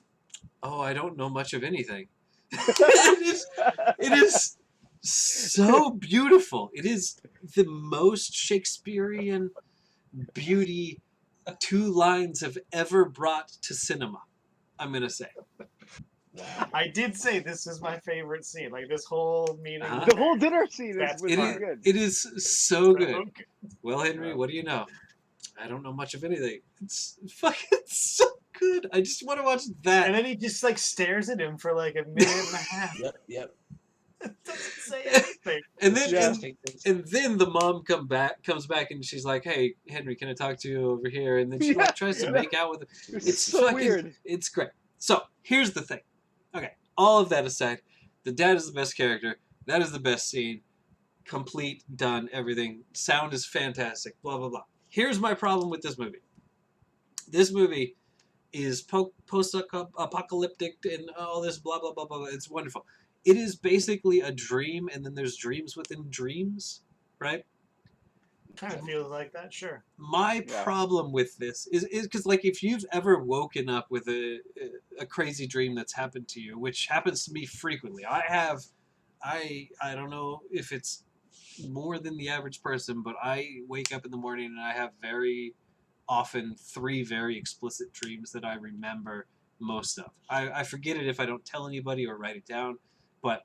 A: "Oh, I don't know much of anything." It is so beautiful. It is the most Shakespearean beauty 2 lines have ever brought to cinema, I'm going to say.
D: I did say this is my favorite scene. Like this whole meeting.
A: Uh-huh.
B: The whole dinner scene
D: That's
B: was
A: It
B: good.
A: is so good.
D: Okay.
A: Well, Henry, what do you know? I don't know much of anything. It's fucking so good. I just want to watch that.
D: And then he just like stares at him for like a minute and a half.
C: Yep.
D: Doesn't say anything.
A: And then
B: Yeah.
A: and then the mom comes back and she's like, "Hey, Henry, can I talk to you over here?" And then she like tries to make out with him.
B: It's so
A: fucking
B: weird.
A: It's great. So here's the thing. Okay, all of that aside, the dad is the best character. That is the best scene. Complete, done, everything. Sound is fantastic. Blah blah blah. Here's my problem with this movie. This movie is post-apocalyptic and all this blah blah blah blah. It's wonderful. It is basically a dream, and then there's dreams within dreams, right?
D: Kind of feels like that, sure.
A: My problem with this is because, like, if you've ever woken up with a crazy dream that's happened to you, which happens to me frequently, I don't know if it's more than the average person, but I wake up in the morning and I have very often 3 very explicit dreams that I remember most of. I forget it if I don't tell anybody or write it down, but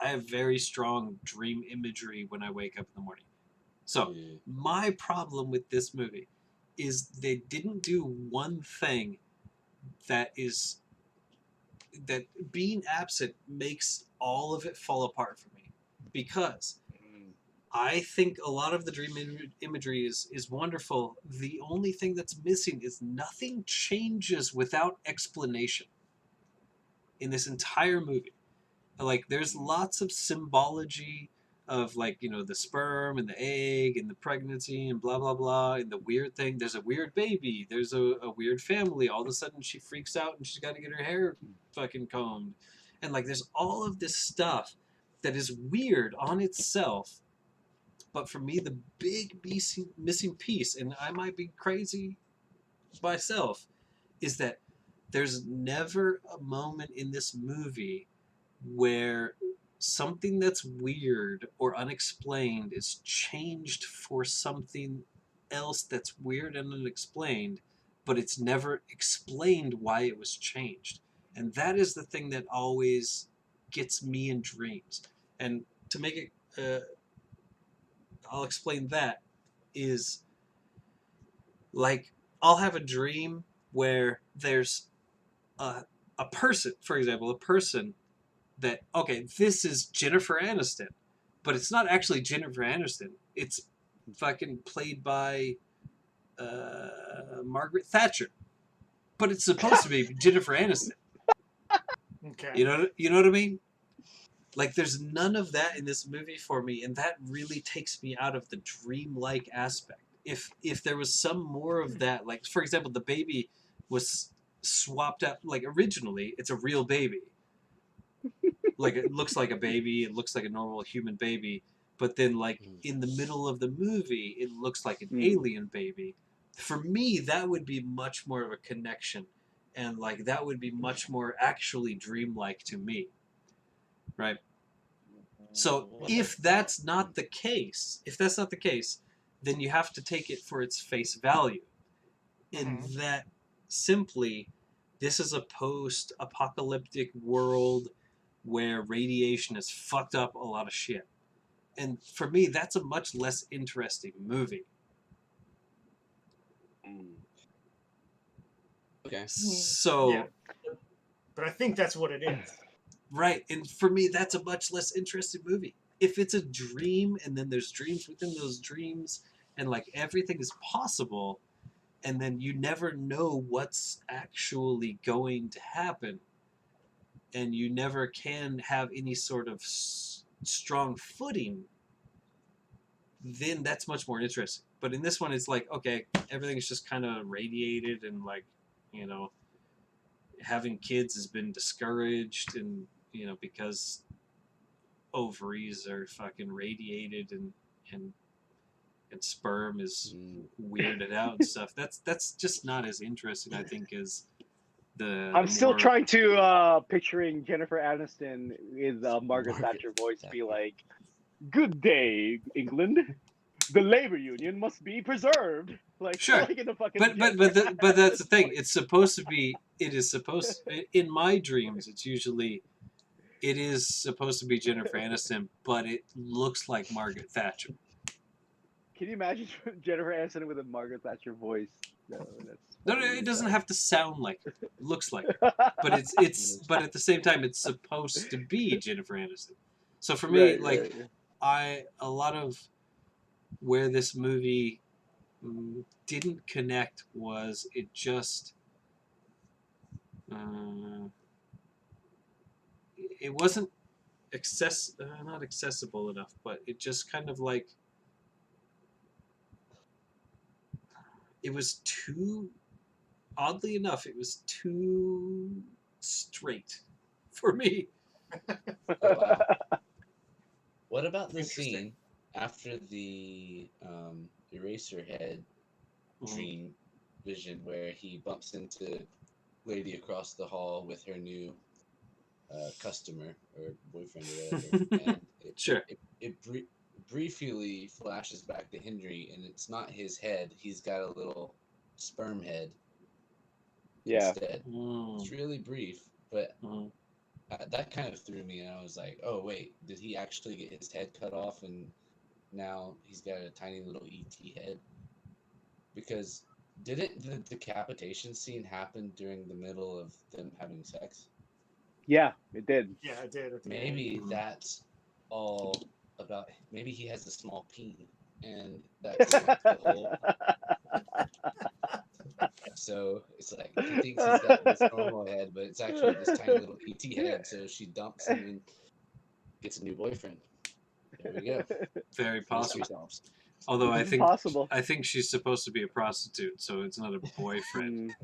A: I have very strong dream imagery when I wake up in the morning. So my problem with this movie is they didn't do one thing that being absent makes all of it fall apart for me, because I think a lot of the dream imagery is wonderful. The only thing that's missing is nothing changes without explanation in this entire movie. Like, there's lots of symbology of, like, you know, the sperm and the egg and the pregnancy and blah blah blah and the weird thing. There's a weird baby. There's a weird family. All of a sudden she freaks out and she's got to get her hair fucking combed, and like there's all of this stuff that is weird on itself. But for me, the big missing piece, and I might be crazy myself, is that there's never a moment in this movie where something that's weird or unexplained is changed for something else that's weird and unexplained, but it's never explained why it was changed. And that is the thing that always gets me in dreams. And to make it, I'll explain that, is like, I'll have a dream where there's a person, for example, a person that, okay, this is Jennifer Aniston, but it's not actually Jennifer Aniston. It's fucking played by Margaret Thatcher, but it's supposed to be Jennifer Aniston.
D: Okay.
A: You know what I mean? Like, there's none of that in this movie for me, and that really takes me out of the dreamlike aspect. If there was some more of that, like, for example, the baby was swapped out. Like, originally, it's a real baby. Like, it looks like a baby, it looks like a normal human baby, but then, like, in the middle of the movie, it looks like an alien baby. For me, that would be much more of a connection, and, like, that would be much more actually dreamlike to me, right? So if that's not the case, then you have to take it for its face value. in
D: Mhm.
A: that simply this is a post-apocalyptic world where radiation has fucked up a lot of shit. And for me, that's a much less interesting movie.
C: Okay.
A: So,
D: Yeah. But I think that's what it is.
A: right, and for me, that's a much less interesting movie. If it's a dream, and then there's dreams within those dreams, and like everything is possible, and then you never know what's actually going to happen, and you never can have any sort of strong footing, then that's much more interesting. But in this one, it's like, okay, everything's just kind of radiated, and like, you know, having kids has been discouraged, and you know, because ovaries are fucking radiated, and and sperm is weirded out and stuff. That's just not as interesting, I think, as the
B: I'm still
A: more
B: trying to picturing Jennifer Aniston with Margaret
C: Margaret
B: Thatcher voice be
C: Thatcher.
B: like, "Good day, England. The labor union must be preserved." Like,
A: Sure.
B: like in the fucking.
A: But that's the thing.
B: voice.
A: It's supposed to be. It is supposed. In my dreams, it's usually. It is supposed to be Jennifer Aniston, but it looks like Margaret Thatcher.
B: Can you imagine Jennifer Aniston with a Margaret Thatcher voice? No,
A: No,
B: that's
A: it doesn't have to sound like her. It looks like her. But
B: have.
A: it's but at the same time, it's supposed to be Jennifer Aniston. So for me, like a lot of where this movie didn't connect was it just it wasn't not accessible enough, but it just kind of like it was too oddly enough it was too straight for me.
C: Oh, wow. What about the
D: Interesting.
C: scene after the Eraserhead dream vision where he bumps into lady across the hall with her new customer or boyfriend or whatever, and
A: Sure.
C: it briefly flashes back to Henry, and it's not his head; he's got a little sperm head instead. It's really brief, but that kind of threw me, and I was like, "Oh wait, did he actually get his head cut off, and now he's got a tiny little ET head?" Because didn't the decapitation scene happen during the middle of them having sex?
B: Yeah, it did.
D: Yeah, I did. At the
C: Maybe
D: end.
C: that's all about. Maybe he has a small peen, and that's like the whole. So it's like he thinks he's got this normal head, but it's actually this tiny little ET head. So she dumps him and gets a new boyfriend. There we go.
A: Very possible.
C: Mystery solved.
A: Although
B: It's possible.
A: I think she's supposed to be a prostitute, so it's not a boyfriend.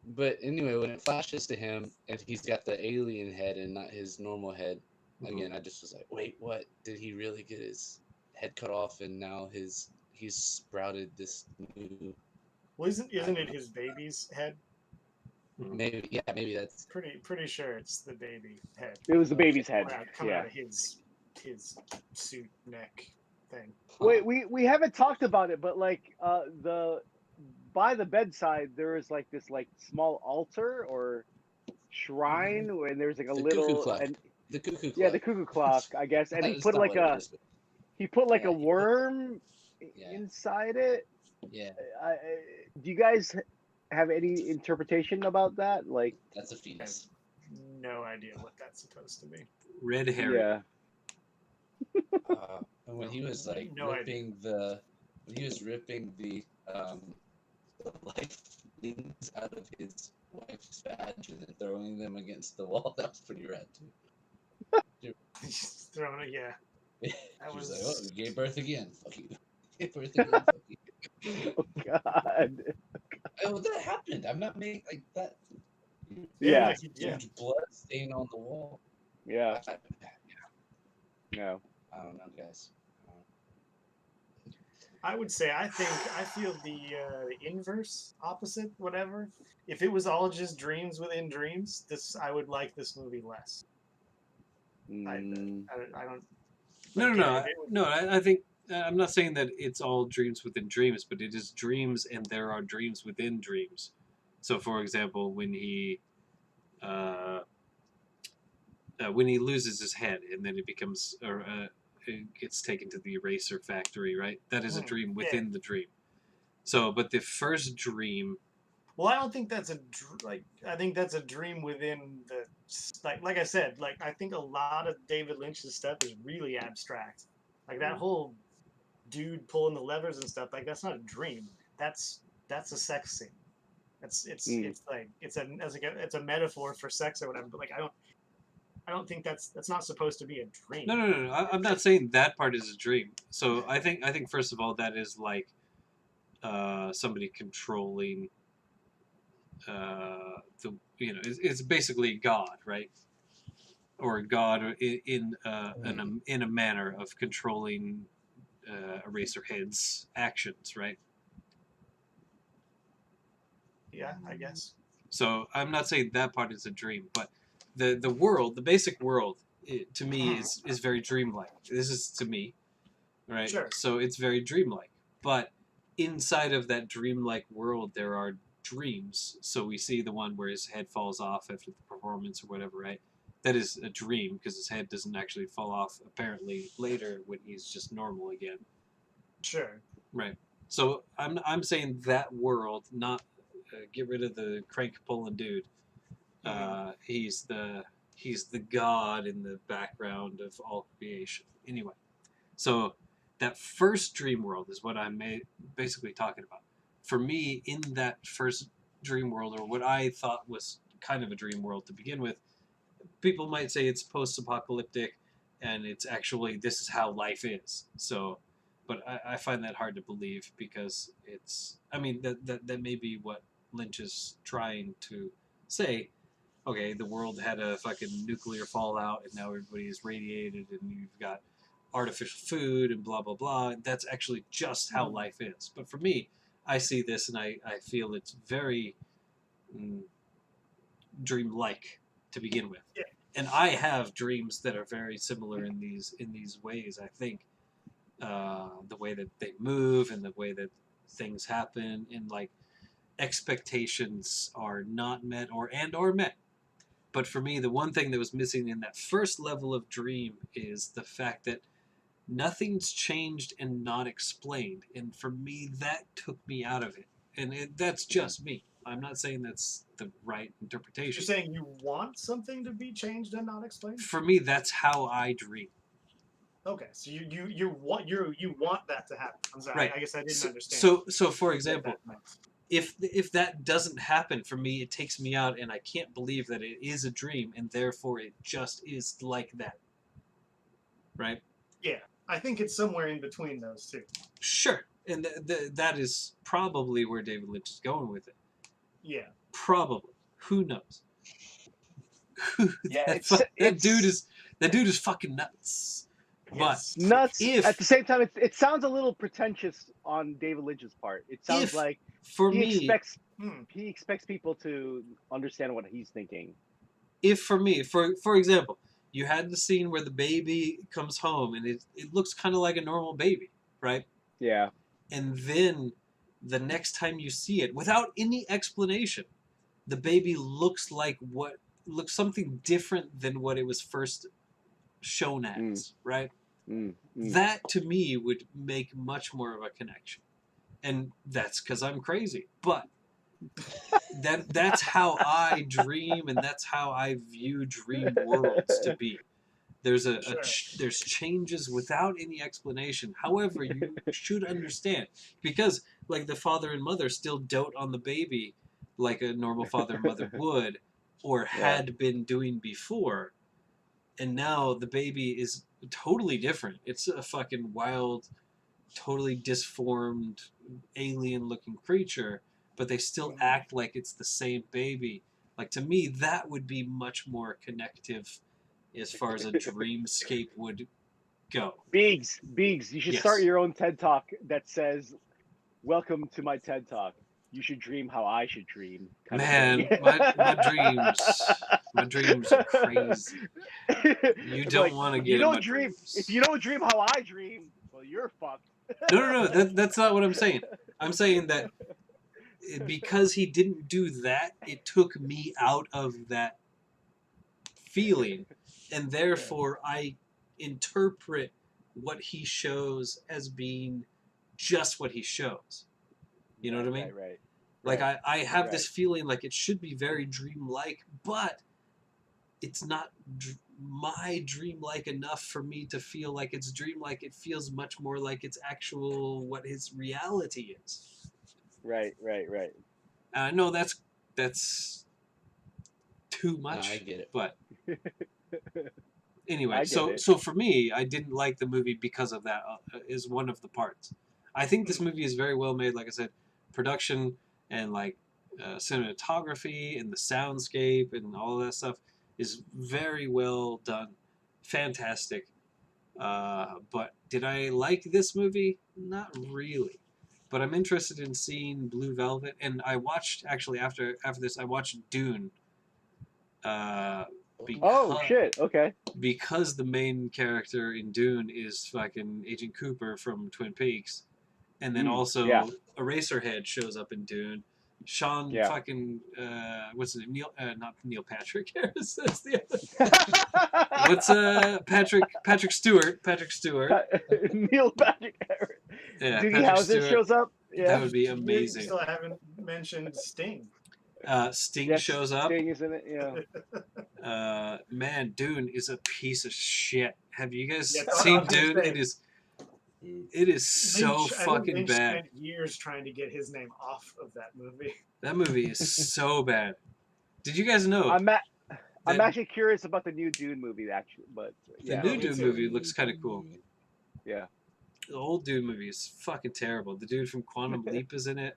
C: But anyway, when it flashes to him and he's got the alien head and not his normal head, again, I just was like, wait, what? Did he really get his head cut off and now he's sprouted this new?
D: Well, isn't it his baby's head?
C: Maybe that's
D: Pretty sure it's the baby head.
B: It was the baby's head.
D: Coming
B: Yeah.
D: out of his suit neck thing.
B: Wait, we haven't talked about it, but like the by the bedside there is like this like small altar or shrine, and there's like a
C: the
B: little
C: cuckoo clock.
B: and
C: The cuckoo clock.
B: yeah, the cuckoo clock, I guess, and he
C: That's
B: put
C: not
B: like
C: what it is, but
B: he put like
C: yeah,
B: a
C: he put-
B: worm
C: Yeah.
B: inside it.
C: yeah,
B: Do you guys have any interpretation about that? Like,
C: that's a fetus.
D: No idea what that's supposed to be.
A: Red herring.
B: yeah,
C: And when he was like
D: No idea.
C: ripping the life things out of his wife's badge and then throwing them against the wall, that was pretty rad too.
D: Just throwing it, yeah.
C: She
D: That
C: was
D: was-
C: like, "Oh, you gave birth again. Fuck you. Gave birth again. Fuck you."
B: oh god,
C: Oh, that happened. I'm not making like that.
B: yeah,
C: Huge blood stain on the wall.
B: yeah,
C: I
B: no,
C: don't know, guys.
D: I would say I feel the inverse, opposite, whatever. If it was all just dreams within dreams, I would like this movie less. I don't.
A: No. I think I'm not saying that it's all dreams within dreams, but it is dreams, and there are dreams within dreams. So, for example, when he loses his head and then it becomes, it gets taken to the eraser factory, right? That is a dream within the dream. So, but the first dream.
D: Well, I don't think that's I think that's a dream within the like I said, like I think a lot of David Lynch's stuff is really abstract. Like that whole dude pulling the levers and stuff, like that's not a dream. That's a sex scene. It's like it's a metaphor for sex or whatever. But like I don't think that's not supposed to be a dream.
A: No. I'm not saying that part is a dream. So I think first of all that is like somebody controlling. It's basically God, right? Or God in a manner of controlling Eraserhead's actions, right?
D: Yeah, I guess.
A: So I'm not saying that part is a dream, but the world, the basic world, to me is very dreamlike. This is to me, right?
D: Sure.
A: So it's very dreamlike, but inside of that dreamlike world, there are dreams. So we see the one where his head falls off after the performance or whatever, right? That is a dream because his head doesn't actually fall off apparently later when he's just normal again.
D: Sure.
A: Right. So I'm saying that world, not get rid of the crank pulling dude. He's the God in the background of all creation. Anyway, so that first dream world is what I'm basically talking about. For me, in that first dream world, or what I thought was kind of a dream world to begin with, people might say it's post-apocalyptic, and it's actually this is how life is. So, but I find that hard to believe because it's. I mean, that may be what Lynch is trying to say. Okay, the world had a fucking nuclear fallout, and now everybody is radiated, and you've got artificial food and blah blah blah. That's actually just how life is. But for me, I see this and I feel it's very dreamlike to begin with.
D: Yeah.
A: And I have dreams that are very similar in these ways. I think the way that they move and the way that things happen, and like expectations are not met or met. But for me, the one thing that was missing in that first level of dream is the fact that nothing's changed and not explained. And for me, that took me out of it. And that's just me. I'm not saying that's the right interpretation.
D: You're saying you want something to be changed and not explained?
A: For me, that's how I dream.
D: Okay, so you want that to happen. I'm sorry,
A: right.
D: I guess I didn't understand.
A: So for example, if that doesn't happen for me, it takes me out, and I can't believe that it is a dream, and therefore it just is like that. Right?
D: Yeah, I think it's somewhere in between those two.
A: Sure, and that is probably where David Lynch is going with it.
D: Yeah.
A: Probably. Who knows?
B: Yeah,
A: that dude is fucking nuts.
D: Yes.
A: But
B: nuts. At the same time, it sounds a little pretentious on David Lynch's part. It sounds like he expects people to understand what he's thinking.
A: If for me, for example, you had the scene where the baby comes home and it looks kind of like a normal baby, right?
B: Yeah.
A: And then the next time you see it, without any explanation, the baby looks something different than what it was first shown as, right? That to me would make much more of a connection, and that's because I'm crazy. But that's how I dream, and that's how I view dream worlds to be. There's there's changes without any explanation. However, you should understand, because like the father and mother still dote on the baby like a normal father and mother would, or had been doing before. And now the baby is totally different. It's a fucking wild, totally disformed, alien-looking creature, but they still act like it's the same baby. Like, to me, that would be much more connective as far as a dreamscape would go.
B: Biggs, you should start your own TED Talk that says, "Welcome to my TED Talk. You should dream how I should dream."
A: Man, my dreams are crazy. You don't want to get in my dreams.
B: If you don't dream how I dream, well, you're fucked.
A: No. That's not what I'm saying. I'm saying that because he didn't do that, it took me out of that feeling, and therefore I interpret what he shows as being just what he shows. You know what I mean?
B: Right.
A: Like
B: Right.
A: I have
B: Right.
A: this feeling like it should be very dreamlike, but it's not my dreamlike enough for me to feel like it's dreamlike. It feels much more like it's actual what his reality is.
B: Right.
A: And I know that's too
C: No,
A: much,
C: I get it.
A: but anyway,
B: I get
A: so
B: it.
A: for me, I didn't like the movie because of that. Is one of the parts. I think this movie is very well made. Like I said, production and like cinematography and the soundscape and all of that stuff is very well done, fantastic. But did I like this movie? Not really. But I'm interested in seeing Blue Velvet, and I watched actually after this I watched Dune. Because,
B: Oh shit. Okay.
A: because the main character in Dune is fucking Agent Cooper from Twin Peaks, and then also
B: yeah.
A: Eraserhead shows up in Dune. Sean
B: Yeah.
A: fucking what's his name? Not Neil Patrick Harris. That's the other. What's Patrick Stewart? Patrick Stewart.
B: Neil Patrick Harris.
A: Yeah,
B: Doogie
A: Patrick
B: Howser
A: Stewart.
B: shows up.
A: That
B: Yeah.
A: would be
D: You
A: amazing.
D: still haven't mentioned Sting.
A: Sting
B: Yes,
A: shows up.
B: Sting is in it. Yeah.
A: Man, Dune is a piece of shit. Have you guys
D: Yeah, I was
A: seen
D: gonna
A: Dune?
D: say.
A: It is so
D: Lynch, I think
A: fucking
D: Lynch
A: bad.
D: spent years trying to get his name off of that movie.
A: That movie is so bad. Did you guys know
B: I'm
A: that
B: actually curious about the new Dune movie, actually, but
A: the
B: yeah.
A: new
D: me
A: Dune
D: too.
A: movie looks kind of cool?
B: Yeah.
A: The old Dune movie is fucking terrible. The dude from Quantum Leap is in it.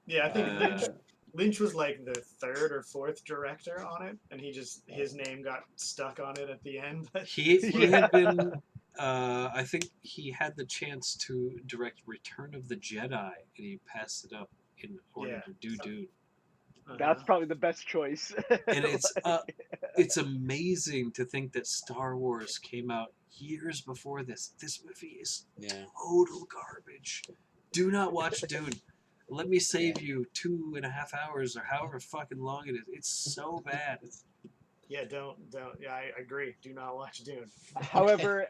D: Yeah, I think
A: Uh,
D: Lynch was like the third or fourth director on it, and his name got stuck on it at the end.
A: He had been. I think he had the chance to direct Return of the Jedi, and he passed it up in order
D: Yeah,
A: to do
D: so-
A: Dune.
B: That's probably the best choice.
A: And it's amazing to think that Star Wars came out years before this. This movie is total garbage. Do not watch Dune. Let me save you 2.5 hours or however fucking long it is. It's so bad.
D: Yeah, don't. Yeah, I agree. Do not watch Dune.
B: However,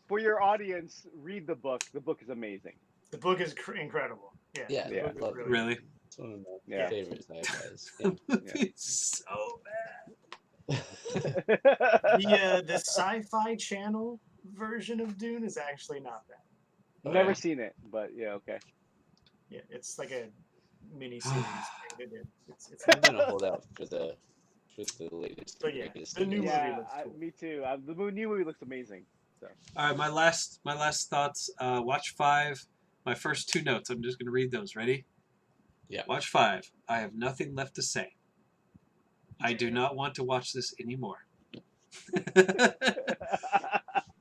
B: for your audience, read the book. The book is amazing.
D: The book is incredible. Yeah.
C: Yeah,
D: the
B: Yeah.
D: book is
C: love it.
A: Really?
C: It's one of my
B: Yeah.
C: favorite sci-fis.
A: The movie is so bad.
D: The Sci-Fi Channel version of Dune is actually not bad.
B: Never seen it, but yeah, okay.
D: Yeah, it's like a mini series thing they did. It's
C: I'm gonna hold out for the latest.
D: But yeah,
C: greatest
D: the new
C: thing.
D: movie
B: Yeah,
D: looks cool.
B: me too. The new movie looks amazing. So.
A: All right, my last thoughts. Watch 5. My first 2 notes. I'm just going to read those. Ready?
C: Yeah.
A: Watch 5. I have nothing left to say. I do not want to watch this anymore.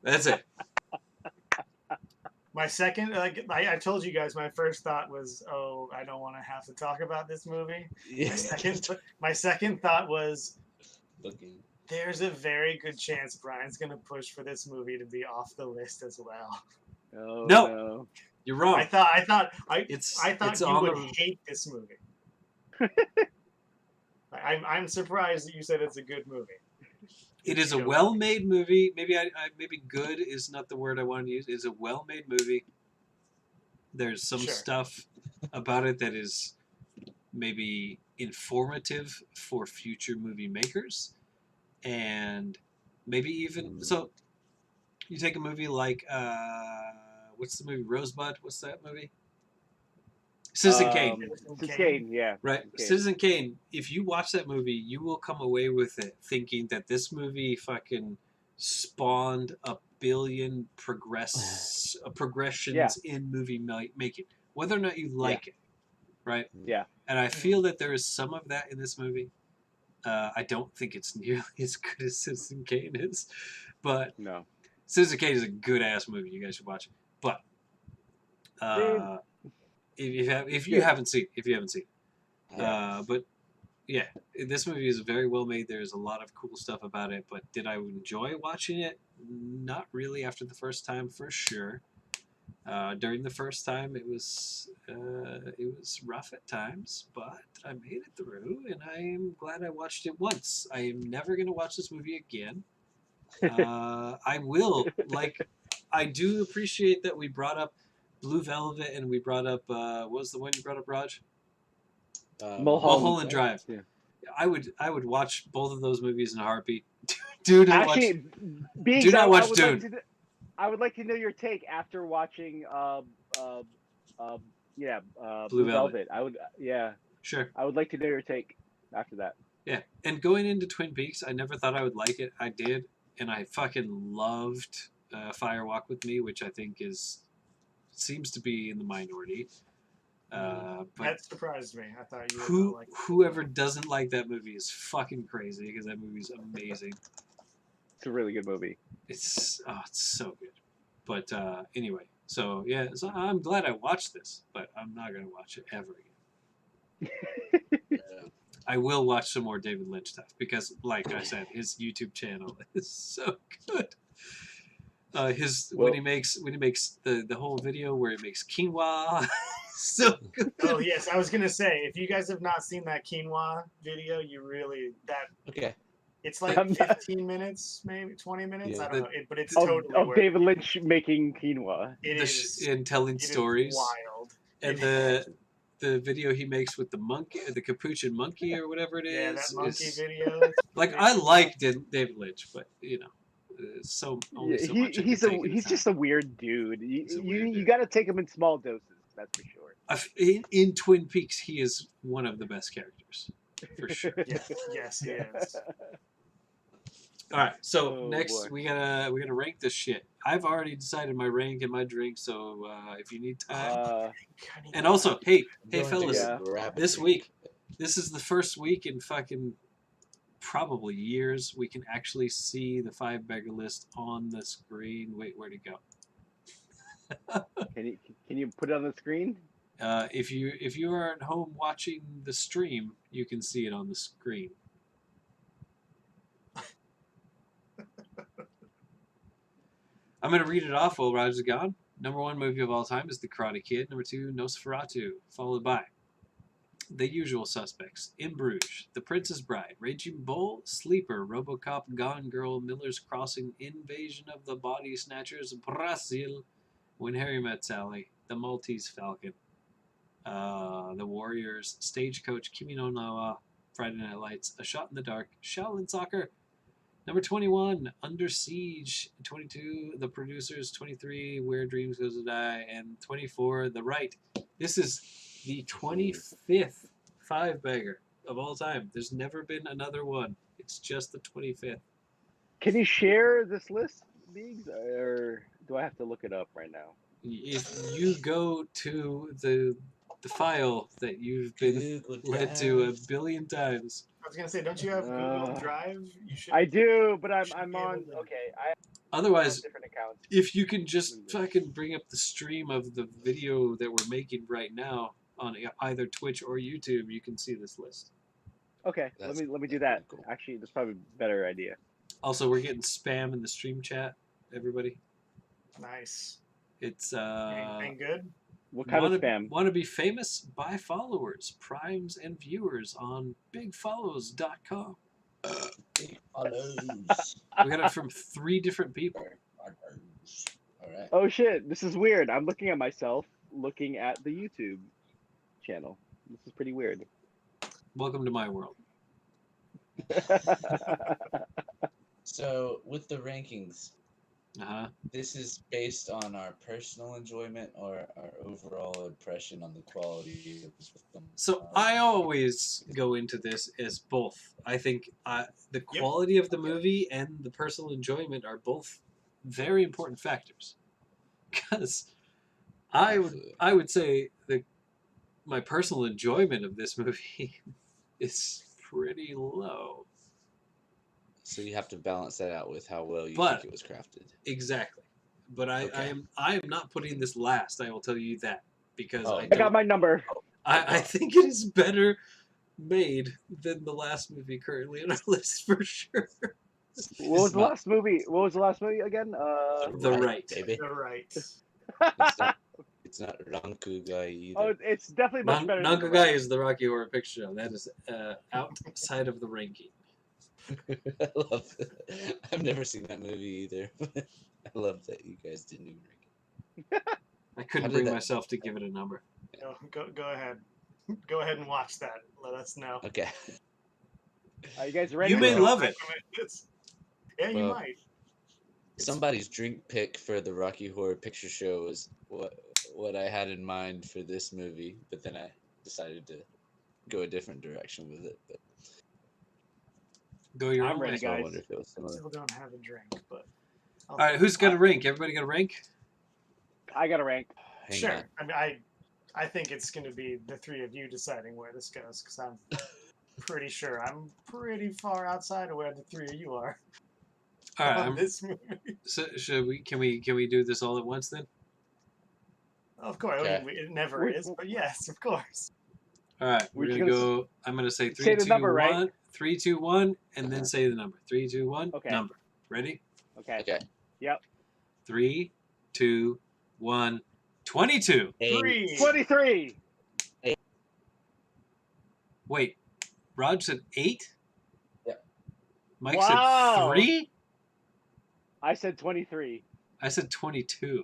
A: That's it.
D: My second, like I told you guys, my first thought was, oh, I don't want to have to talk about this movie.
C: Yeah.
D: My second thought was,
C: Looking.
D: there's a very good chance Brian's gonna push for this movie to be off the list as well.
B: Oh,
A: No.
B: no.
A: You're wrong.
D: I thought
A: It's
D: you
A: on
D: would
A: the-
D: hate this movie. I'm surprised that you said it's a good movie.
A: It is a
D: Sure.
A: well-made movie. Maybe maybe good is not the word I want to use. It's a well-made movie. There's some
D: Sure.
A: stuff about it that is maybe informative for future movie makers, and maybe even so. You take a movie like what's the movie Rosebud? What's that movie? Citizen Kane.
B: Citizen Kane, yeah.
A: Right, Citizen Kane. If you watch that movie, you will come away with it thinking that this movie fucking spawned a billion progressions in movie making, whether or not you like it, right?
B: Yeah.
A: And I feel that there is some of that in this movie. I don't think it's nearly as good as Citizen Kane is, but
B: No.
A: Citizen Kane is a good ass movie. You guys should watch it. But if you haven't seen it. But yeah, this movie is very well made. There's a lot of cool stuff about it. But did I enjoy watching it? Not really after the first time, for sure. During the first time, it was rough at times, but I made it through, and I am glad I watched it once. I am never gonna watch this movie again. I will I do appreciate that we brought up Blue Velvet, and we brought up what was the one you brought up, Raj? Mulholland Drive.
B: Yeah.
A: I would watch both of those movies in a heartbeat. Do not watch.
B: Actually, being
A: Do not watch
B: would
A: Dune.
B: I would like to know your take after watching Blue Velvet. I would
A: Sure.
B: I would like to know your take after that.
A: Yeah, and going into Twin Peaks, I never thought I would like it. I did, and I fucking loved Fire Walk with Me, which I think seems to be in the minority. But
D: That surprised me. I thought you would not like it.
A: whoever doesn't like that movie is fucking crazy, because that movie's amazing.
B: It's a really good movie.
A: It's so good. But anyway, so yeah, so I'm glad I watched this, but I'm not gonna watch it ever again. I will watch some more David Lynch stuff because, like I said, his YouTube channel is so good. When he makes the whole video where he makes quinoa, so good.
D: Oh yes, I was gonna say, if you guys have not seen that quinoa video, you really
C: Okay.
D: it's like 15 minutes, maybe 20 minutes.
C: Yeah.
D: I don't know, but it's
B: Of
D: totally worth it.
B: David Lynch making quinoa.
D: It is
A: And telling
D: it is
A: stories,
D: wild.
A: and the video he makes with the monkey, the capuchin monkey or whatever it is.
D: Yeah, that monkey
A: is-
D: video.
A: Like I like David Lynch, but you know, only so much. I
B: He's
A: can take at a
B: he's
A: time.
B: just a weird dude.
A: He's a
B: You
A: weird
B: you
A: dude.
B: got to take him in small doses. That's for sure.
A: In Twin Peaks, he is one of the best characters for sure.
D: Yes, he is.
A: All right, so
B: Oh,
A: next
B: boy.
A: we gotta rank this shit. I've already decided my rank and my drink, so if you need time. And also, hey
C: Going to
A: fellas,
B: Yeah.
C: grab a
A: this
C: drink.
A: week, this is the first week in fucking probably years we can actually see the 5 beggar list on the screen. Wait, where'd it go?
B: Can you put it on the screen?
A: If you are at home watching the stream, you can see it on the screen. I'm going to read it off while Raj is gone. Number 1 movie of all time is The Karate Kid. Number 2, Nosferatu, followed by The Usual Suspects, In Bruges, The Princess Bride, Raging Bull, Sleeper, RoboCop, Gone Girl, Miller's Crossing, Invasion of the Body Snatchers, Brazil, When Harry Met Sally, The Maltese Falcon, The Warriors, Stagecoach, Kimi no Na wa, Friday Night Lights, A Shot in the Dark, Shaolin Soccer. Number 21, Under Siege. 22, The Producers. 23, Where Dreams Goes to Die. And 24, The Right. This is the 25th 5 bagger of all time. There's never been another one. It's just the 25th.
B: Can you share this list, Biggs, or do I have to look it up right now?
A: If you go to the file that you've been
C: Google
A: led to a
C: Drive.
A: billion times.
D: I was gonna say, don't you have Google Drive? You should.
B: I do, but I'm
D: should be
B: on.
D: able to-
B: Okay, I have
A: Otherwise,
B: different accounts.
A: if you can just fucking bring up the stream of the video that we're making right now on either Twitch or YouTube, you can see this list.
B: Okay,
C: That's-
B: let me do
C: that's
B: that.
C: pretty cool.
B: Actually, that's probably a better idea.
A: Also, we're getting spam in the stream chat, everybody.
D: Nice.
A: It's
D: Anything good?
B: What kind of spam?
A: Want to be famous? Buy followers, primes, and viewers on bigfollows.com.
C: Follows.
A: We got it from 3 different people.
C: All right.
B: Oh shit, this is weird. I'm looking at myself looking at the YouTube channel. This is pretty weird.
A: Welcome to my world.
C: So with the rankings,
A: Uh-huh.
C: this is based on our personal enjoyment or our overall impression on the quality of the film.
A: So I always go into this as both. I think the quality of the movie and the personal enjoyment are both very important factors. Because I would say that my personal enjoyment of this movie is pretty low.
C: So you have to balance that out with how well you
A: But-
C: think it was crafted.
A: Exactly. But I
C: Okay.
A: am not putting this last. I will tell you that because
C: Oh.
A: I
B: I got
A: don't,
B: my number.
A: I think it is better made than the last movie currently on our list for sure.
B: What was the last movie? What was the last movie again?
A: The Right.
C: baby.
D: You're right.
C: It's not Rankugai either.
B: Oh, it's definitely much better than the
A: Nankagai
B: rank.
A: is the Rocky Horror Picture Show. That is outside of the ranking.
C: I love it. I've never seen that movie either. I love that you guys didn't even rank it.
A: I couldn't
C: How did
A: bring
C: that-
A: myself to give it a number.
D: No, go ahead. Go ahead and watch that. Let us know.
C: Okay.
B: Are you guys ready?
A: You may
C: Well,
A: love it.
D: Yeah, you
C: Well,
D: might.
C: Somebody's drink pick for the Rocky Horror Picture Show was what I had in mind for this movie, but then I decided to go a different direction with it. But
A: Go your
B: I'm
A: own
B: ready,
A: way.
C: so I
B: guys.
C: wonder if it was similar.
D: Still don't have a drink, but.
A: All right, who's got a rank? Everybody got a rank?
B: I got a rank.
C: Hang
D: Sure.
C: on.
D: I mean, I think it's going to be the three of you deciding where this goes, because I'm pretty sure I'm pretty far outside of where the three of you are
A: All right.
D: on this movie.
A: So should we? Can we do this all at once then?
D: Of course,
C: Okay.
D: I mean, it never is, but yes, of course.
A: All right, we're
B: We're
A: gonna
B: just
A: go. I'm gonna say
B: say the
A: 3, 2,
B: number, right?
A: 1, 3, 2, 1, and then say the number. 3, 2, 1.
B: Okay.
A: Number. Ready?
B: Okay.
C: Okay.
A: 3, 2, 1. 22.
D: Three.
B: 23.
A: Wait, Raj said 8.
C: Yeah.
A: Mike
B: Wow.
A: said 3.
B: I said 23.
A: I said 22.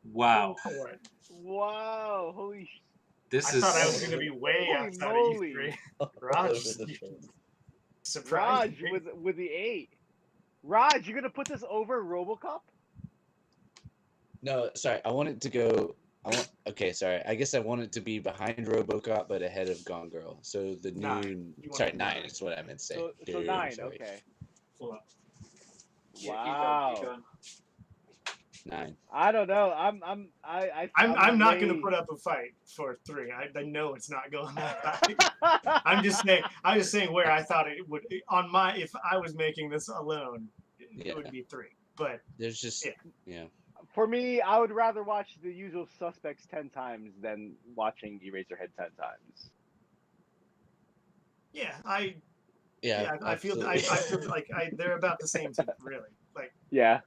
A: Wow,
D: What?
B: Wow. Holy sh...
A: this
D: I
A: is.
D: thought I was going to be way
B: Holy
D: outside of
B: moly.
D: you three.
C: Raj.
D: Raj, surprised.
B: Raj with the 8. Raj, you're going to put this over RoboCop?
C: No, sorry. I want it to go. Okay, sorry. I guess I want it to be behind RoboCop, but ahead of Gone Girl. So the new.
D: Nine. You want
C: Sorry,
D: it
C: 9
D: nine.
C: is what I meant to say.
B: So
C: Dude,
B: 9.
C: sorry.
B: Okay.
D: Hold on.
B: Wow.
C: 9.
B: I don't know.
D: I'm not going to
B: way-
D: put up a fight for 3. I know it's not going that high. I'm just saying where I thought it would on my if I was making this alone, it
C: Yeah.
D: would be 3. But
C: There's just.
D: Yeah.
C: Yeah.
B: For me, I would rather watch The Usual Suspects 10 times than watching Eraserhead 10 times.
D: yeah,
C: Yeah.
D: I feel
C: absolutely.
D: like they're about the same to me, really. Like
B: Yeah.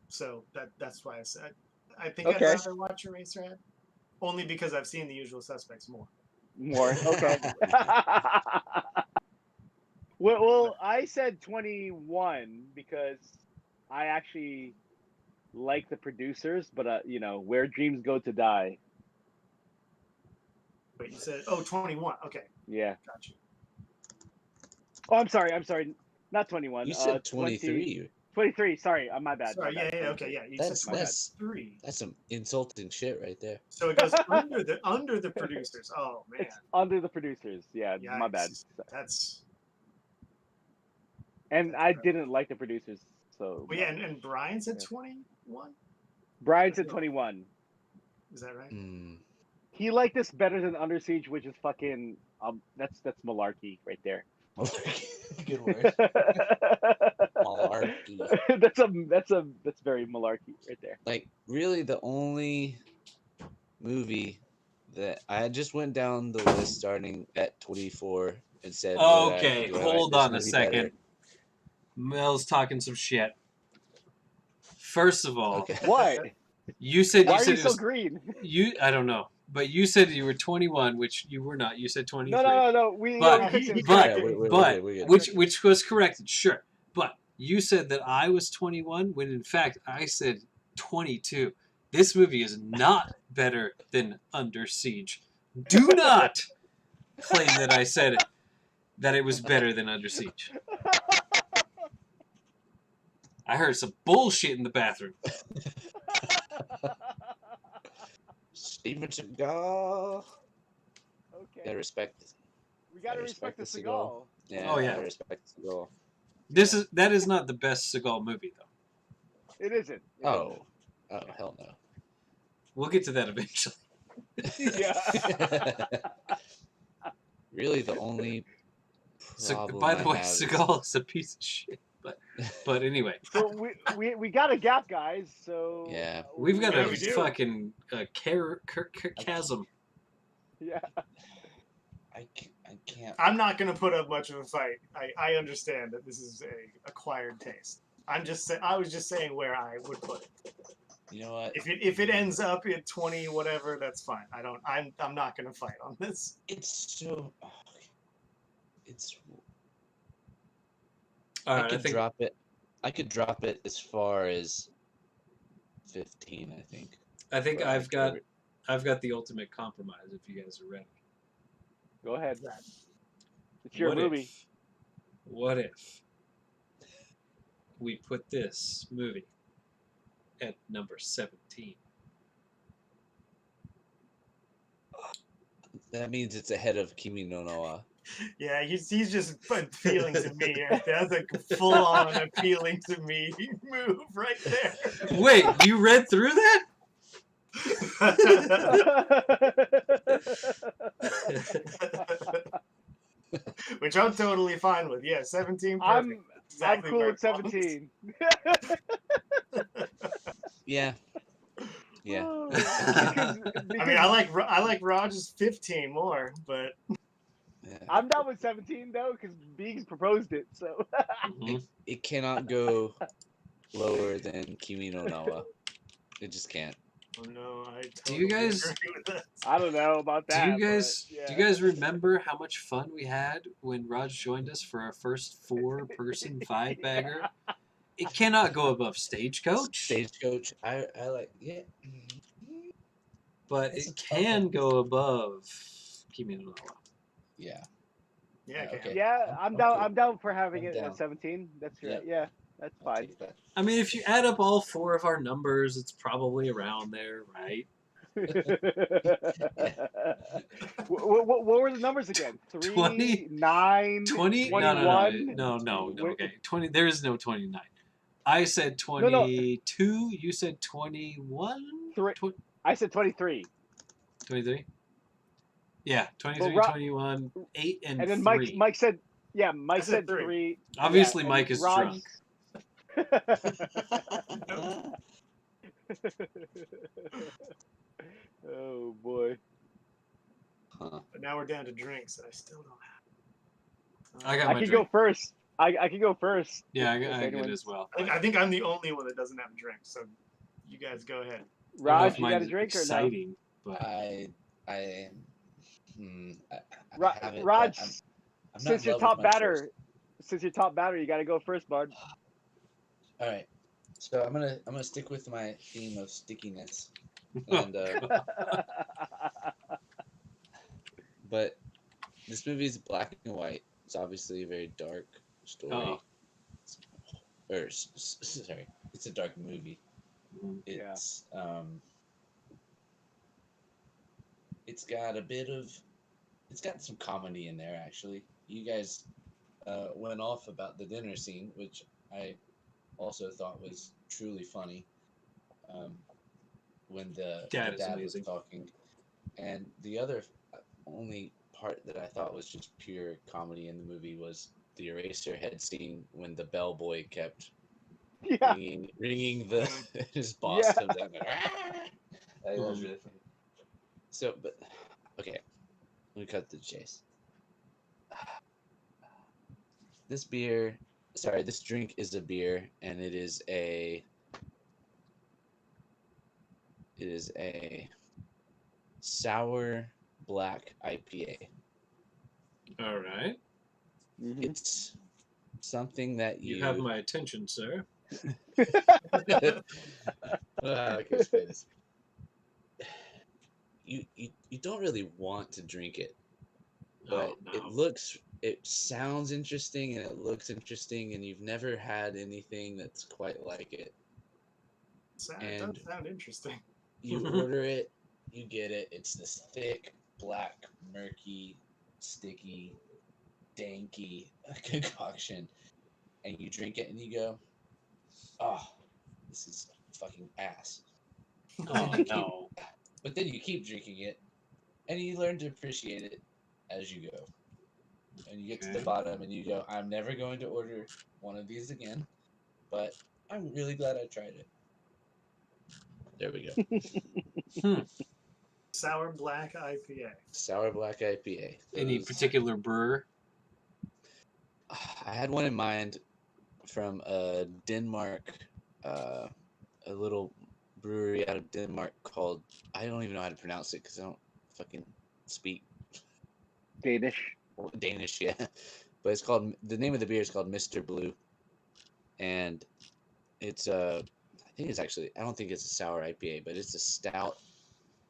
D: so that's why I said I think
B: Okay.
D: I'd rather watch Eraserhead, only because I've seen The Usual Suspects more.
B: More. Okay. well, I said 21 because I actually like the producers, but Where Dreams Go to Die.
D: But you said 21. Okay,
B: Yeah.
D: got you.
B: Oh, I'm sorry. Not 21.
C: You said 23.
B: 23. Sorry, my bad.
D: Sorry,
B: my bad.
D: yeah, okay, yeah. You
C: That's
D: said 23.
C: That's some insulting shit right there.
D: So it goes under the producers. Oh man,
B: It's under the producers. Yeah, my bad.
D: Yikes. That's
B: And I didn't like the producers, so.
D: well, yeah. And Brian said
B: Yeah.
D: 21.
B: Brian said 21.
D: Is that right?
C: Mm.
B: He liked this better than Under Siege, which is fucking. That's malarkey right there.
C: Good word. Malarkey.
B: that's very malarkey right there.
C: Like, really, the only movie that I just went down the list starting at 24 and said,
A: Okay,
C: do I like
A: hold
C: this
A: on a
C: movie
A: second.
C: better?
A: Mel's talking some shit. First of all,
C: Okay.
B: What?
A: you said
B: Why
A: you
B: are
A: said
B: you
A: it
B: so
A: was
B: green?
A: I don't know, but you said you were 21, which you were not. You said 23.
B: No. We
A: But-
B: fixed it.
A: but-
C: Yeah, we're
A: but
C: good, we're good.
A: which was corrected, sure. But you said that I was 21 when in fact I said 22. This movie is not better than Under Siege. Do not claim that I said that it was better than Under Siege. I heard some bullshit in the bathroom.
C: Steven Seagal. Gotta
B: Okay.
C: respect.
B: We gotta
C: I
B: respect
C: respect
B: the
C: the Seagal.
B: Seagal.
C: Yeah,
A: Oh, yeah.
C: I respect Seagal.
A: That is not the best Seagal movie though.
B: It isn't. It
C: Oh, hell no.
A: We'll get to that eventually.
B: isn't. Yeah.
C: Really, the only
A: So,
C: problem
A: by the
C: I
A: way,
C: have is-
A: Seagal is a piece of shit. But anyway,
B: So we got a gap, guys. So
C: Yeah.
A: we've got
D: Yeah,
A: a
D: we do.
A: fucking chasm.
B: Yeah.
C: I I can't.
D: I'm not going to put up much of a fight. I understand that this is a acquired taste. I was just saying where I would put it.
C: You know what?
D: If it ends up at 20 whatever, that's fine. I'm not going to fight on this.
C: It's so. Oh, it's.
A: All
C: I
A: right, I
C: could
A: think
C: drop it. I could drop it as far as 15. I think. But I
A: I've got the ultimate compromise. If you guys are ready,
B: Go ahead. It's your movie.
A: What if we put this movie at number 17?
C: That means it's ahead of Kimi no Nawa.
D: Yeah, he's just appealing to me. That's a full-on appealing to me move right there.
A: Wait, you read through that?
D: Which I'm totally fine with. Yeah, 17. Perfect.
B: I'm
D: Exactly
B: cool
D: where
B: with
D: it belongs.
B: 17.
C: Yeah. Yeah.
B: Because
D: I mean, I like Raj's 15 more, but
C: Yeah.
B: I'm down with 17 though, because Biggs proposed it. So
C: It cannot go lower than Kimi no Nawa. It just can't.
D: oh no, I
A: Do
D: totally
A: you guys-
D: agree with that.
B: I don't know about that.
A: Do you guys
B: but, yeah.
A: do you guys remember how much fun we had when Raj joined us for our first 4-person 5-bagger? It cannot go above Stagecoach,
C: Stagecoach. I like. Yeah.
A: but
C: It's
A: it
C: a tough
A: can
C: one.
A: go above Kimi no Nawa.
C: Yeah.
D: Yeah, okay.
C: Okay.
B: Yeah, I'm down.
C: cool.
B: I'm down for having
C: I'm
B: it
C: down.
B: at 17. That's right.
C: Yep.
B: Yeah, that's
C: I'll
B: fine.
C: take that.
A: I mean, if you add up all 4 of our numbers, it's probably around there, right?
B: What were the numbers again? 3,
A: 20?
B: 9,
A: 20?
B: 21.
A: No.
B: Wait.
A: Okay, 20. There is no 29. I said 22. You said 21.
B: Three. I said 23.
A: 23. Yeah, 23,
B: But
A: 21, 8, and
B: then
A: 3.
B: Mike said, yeah, Mike
D: I said
B: said 3.
A: Obviously,
B: yeah,
A: Mike is
B: Raj-
A: drunk.
B: Oh boy.
C: Huh.
D: But now we're down to drinks that I still don't have.
A: I got
B: I
A: my
B: can
A: drink.
B: go first. I can go first.
A: Yeah,
B: if
A: I get
B: anyone's-
A: it as well.
D: I think I'm the only one that doesn't have a drink, so you guys go ahead.
A: I don't know
B: Raj,
A: if
B: you got a
A: mine's
B: drink or no?
A: exciting, but
C: I have it,
B: Raj,
C: but I'm not
B: since
C: in
B: you're
C: love
B: top
C: with my
B: batter,
C: choice.
B: you got to go first, bud.
C: All right. So I'm gonna stick with my theme of stickiness, and but this movie is black and white. It's obviously a very dark story.
A: Oh.
C: Sorry, it's a dark movie.
B: Yeah.
C: It's got some comedy in there actually. You guys went off about the dinner scene, which I also thought was truly funny. When the
A: Dad is
C: dad was
A: amazing.
C: talking, and the other only part that I thought was just pure comedy in the movie was the Eraserhead scene when the bellboy kept
B: Yeah.
C: ringing the his boss
B: Yeah.
C: comes down there. That was really funny. So, but okay, let me cut to the chase. This drink is a beer, and it is a sour black IPA.
A: all right.
B: Mhm.
C: It's something that
A: You have my attention, sir.
C: I can explain this. You don't really want to drink it, but
A: Oh, no.
C: it sounds interesting and it looks interesting, and you've never had anything that's quite like it.
D: It does sound interesting.
C: You order it, you get it. It's this thick, black, murky, sticky, danky concoction, and you drink it and you go, "Oh, this is fucking ass."
A: Oh, no.
C: But then you keep drinking it, and you learn to appreciate it as you go. And you get to the
A: Okay.
C: bottom, and you go, "I'm never going to order one of these again, but I'm really glad I tried it." There we go.
D: Sour Black IPA.
C: Sour Black IPA.
A: Any
C: Those-
A: particular brewer?
C: I had one in mind from Denmark, a little brewery out of Denmark called, I don't even know how to pronounce it because I don't fucking speak
B: Danish.
C: Danish yet. But it's called, the name of the beer is called Mr. Blue. And it's I think it's actually, I don't think it's a sour IPA, but it's a stout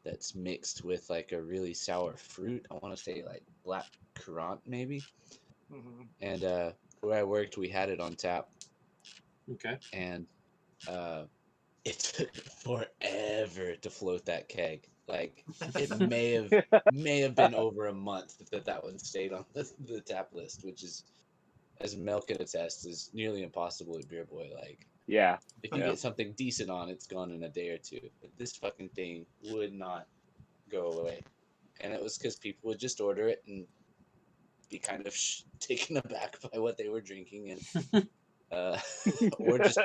C: that's mixed with like a really sour fruit. I want to say like black currant maybe.
D: Hmm.
C: And where I worked, we had it on tap,
A: Okay.
C: and it took forever to float that keg. Like it may have been over a month that one stayed on the tap list, which is, as Mel can attest, is nearly impossible at Beer Boy. Like
B: Yeah.
C: if you
B: Yeah.
C: get something decent on, it's gone in a day or two. But this fucking thing would not go away, and it was because people would just order it and be kind of taken aback by what they were drinking, and or just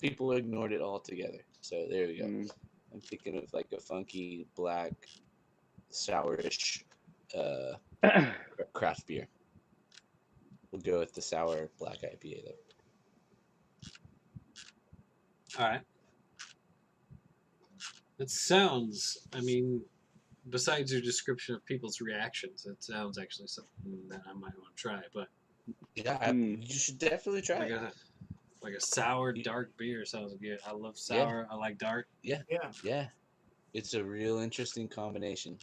C: people ignored it altogether. So there we go.
B: Mm.
C: I'm thinking of like a funky black sourish craft beer. We'll go with the sour black IPA though.
A: All right. It sounds, I mean, besides your description of people's reactions, it sounds actually something that I might want to try. But
C: Yeah, you should definitely try
A: like
C: it.
A: a sour dark beer sounds good. I love sour. I like dark.
D: Yeah.
C: Yeah, it's a real interesting combination.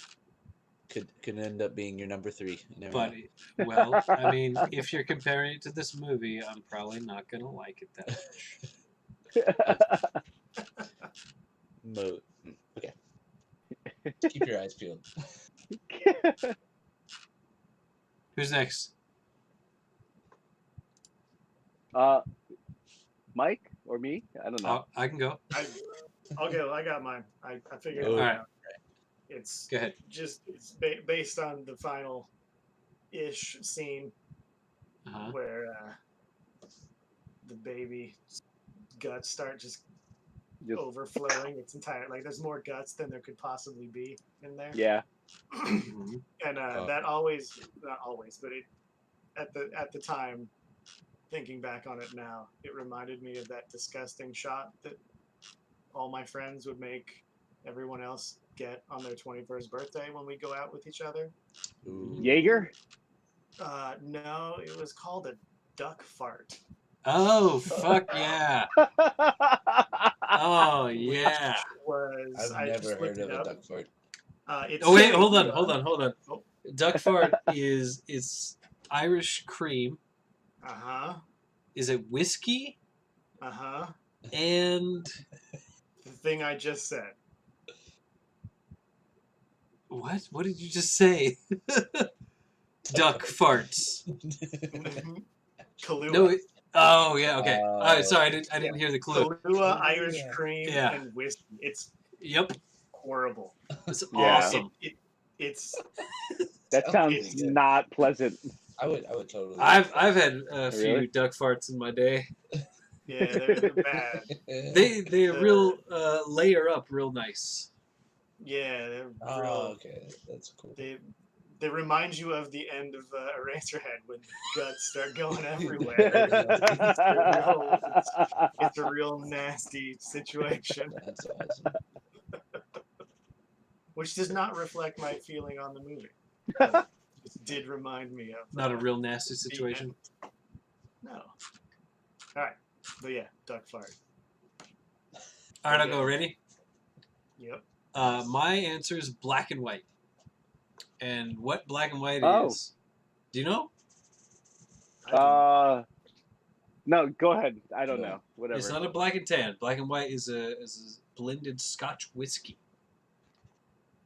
C: Could end up being your number 3. You never
A: But
C: know.
A: well, I mean, if you're comparing it to this movie, I'm probably not gonna like it that much.
C: Okay. Keep your eyes peeled.
A: Who's next?
B: Mike or me? I don't know.
A: I can go.
D: I'll go. I got mine. I figured
C: Oh.
D: it
A: Alright.
D: out. It's
A: Go ahead.
D: just based on the final ish scene
A: Uh-huh.
D: where the baby guts start just
B: Just-
D: overflowing. It's entire, like there's more guts than there could possibly be in there.
B: Yeah.
A: Mhm.
D: And that always, not always, but it at the time, thinking back on it now, it reminded me of that disgusting shot that all my friends would make everyone else get on their 21st birthday when we go out with each other.
C: Ooh.
B: Jaeger?
D: No, it was called a duck fart.
A: Oh fuck yeah! Oh yeah!
D: Was
C: I've never heard of a duck fart.
D: It's
A: Oh wait, hold on.
D: Oh.
A: Duck fart is Irish cream.
D: Uh-huh.
A: Is it whiskey
D: Uh-huh.
A: and
D: The thing I just said.
A: what? What did you just say? Duck farts.
D: Kahlua.
A: No. Oh yeah. Okay.
C: Oh,
A: All right. Sorry, I didn't hear the clue.
D: Kahlua, Irish cream,
A: Yeah.
D: and whiskey. It's
A: Yep.
D: horrible.
A: It's
B: Yeah.
A: awesome.
D: It's
B: That sounds
D: It's
C: good.
B: not pleasant.
C: I would totally.
A: I've had a few
B: Really?
A: duck farts in my day.
D: yeah, they're bad.
A: They real layer up real nice.
D: Yeah, they're
C: Oh,
D: real.
C: okay, that's cool.
D: They remind you of the end of Eraserhead when guts start going everywhere. It's a real nasty situation,
C: That's awesome.
D: which does not reflect my feeling on the movie. But it did remind me of
A: Not a real nasty situation.
D: no. All right, but yeah, duck fart.
A: All right, I'll go. Ready?
D: Yep.
A: My answer is black and white. And what black and white
B: Oh.
A: is? Do you know?
B: No, go ahead. I don't
C: No.
B: know. Whatever.
A: It's not a black and tan. Black and white is a blended Scotch whiskey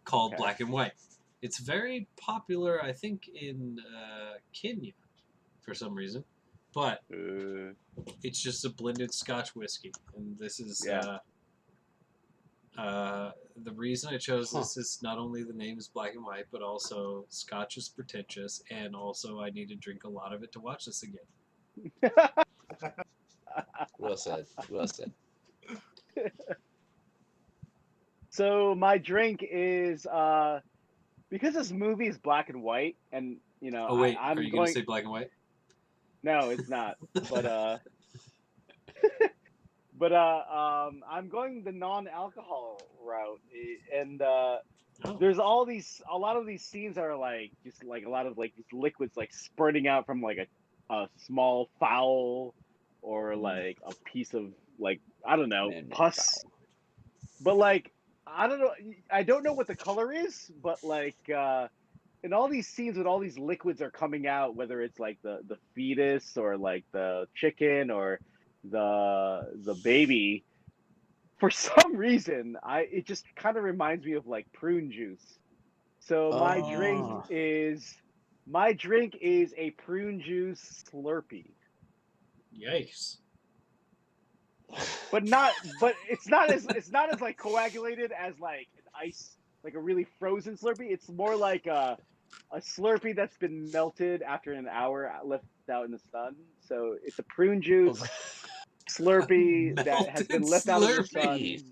A: called
B: Okay.
A: black and white. It's very popular, I think, in Kenya for some reason. But it's just a blended Scotch whiskey. And this is
B: Yeah.
A: the reason I chose this is not only the name is black and white, but also Scotch is pretentious, and also I need to drink a lot of it to watch this again.
C: Well said. Well said.
B: So my drink is because this movie is black and white, and
A: Oh wait, are
B: I'm
A: you gonna
B: going.
A: say black and white?
B: No, it's not. But I'm going the non-alcohol route, and
A: Oh.
B: there's a lot of these scenes that are like just like a lot of like these liquids like spurting out from like a small fowl or like a piece of like I don't know
C: Man-made
B: pus, but like I don't know, I don't know what the color is, but like in all these scenes with all these liquids are coming out, whether it's like the fetus or like the chicken or the baby, for some reason it just kind of reminds me of like prune juice. So
C: Oh.
B: my drink is a prune juice Slurpee.
A: Yikes.
B: But it's not as like coagulated as like an ice, like a really frozen Slurpee. It's more like a Slurpee that's been melted after an hour left out in the sun. So it's a prune juice Slurpee that has been
A: Melted
B: left out in the
A: Slurpee.
B: sun.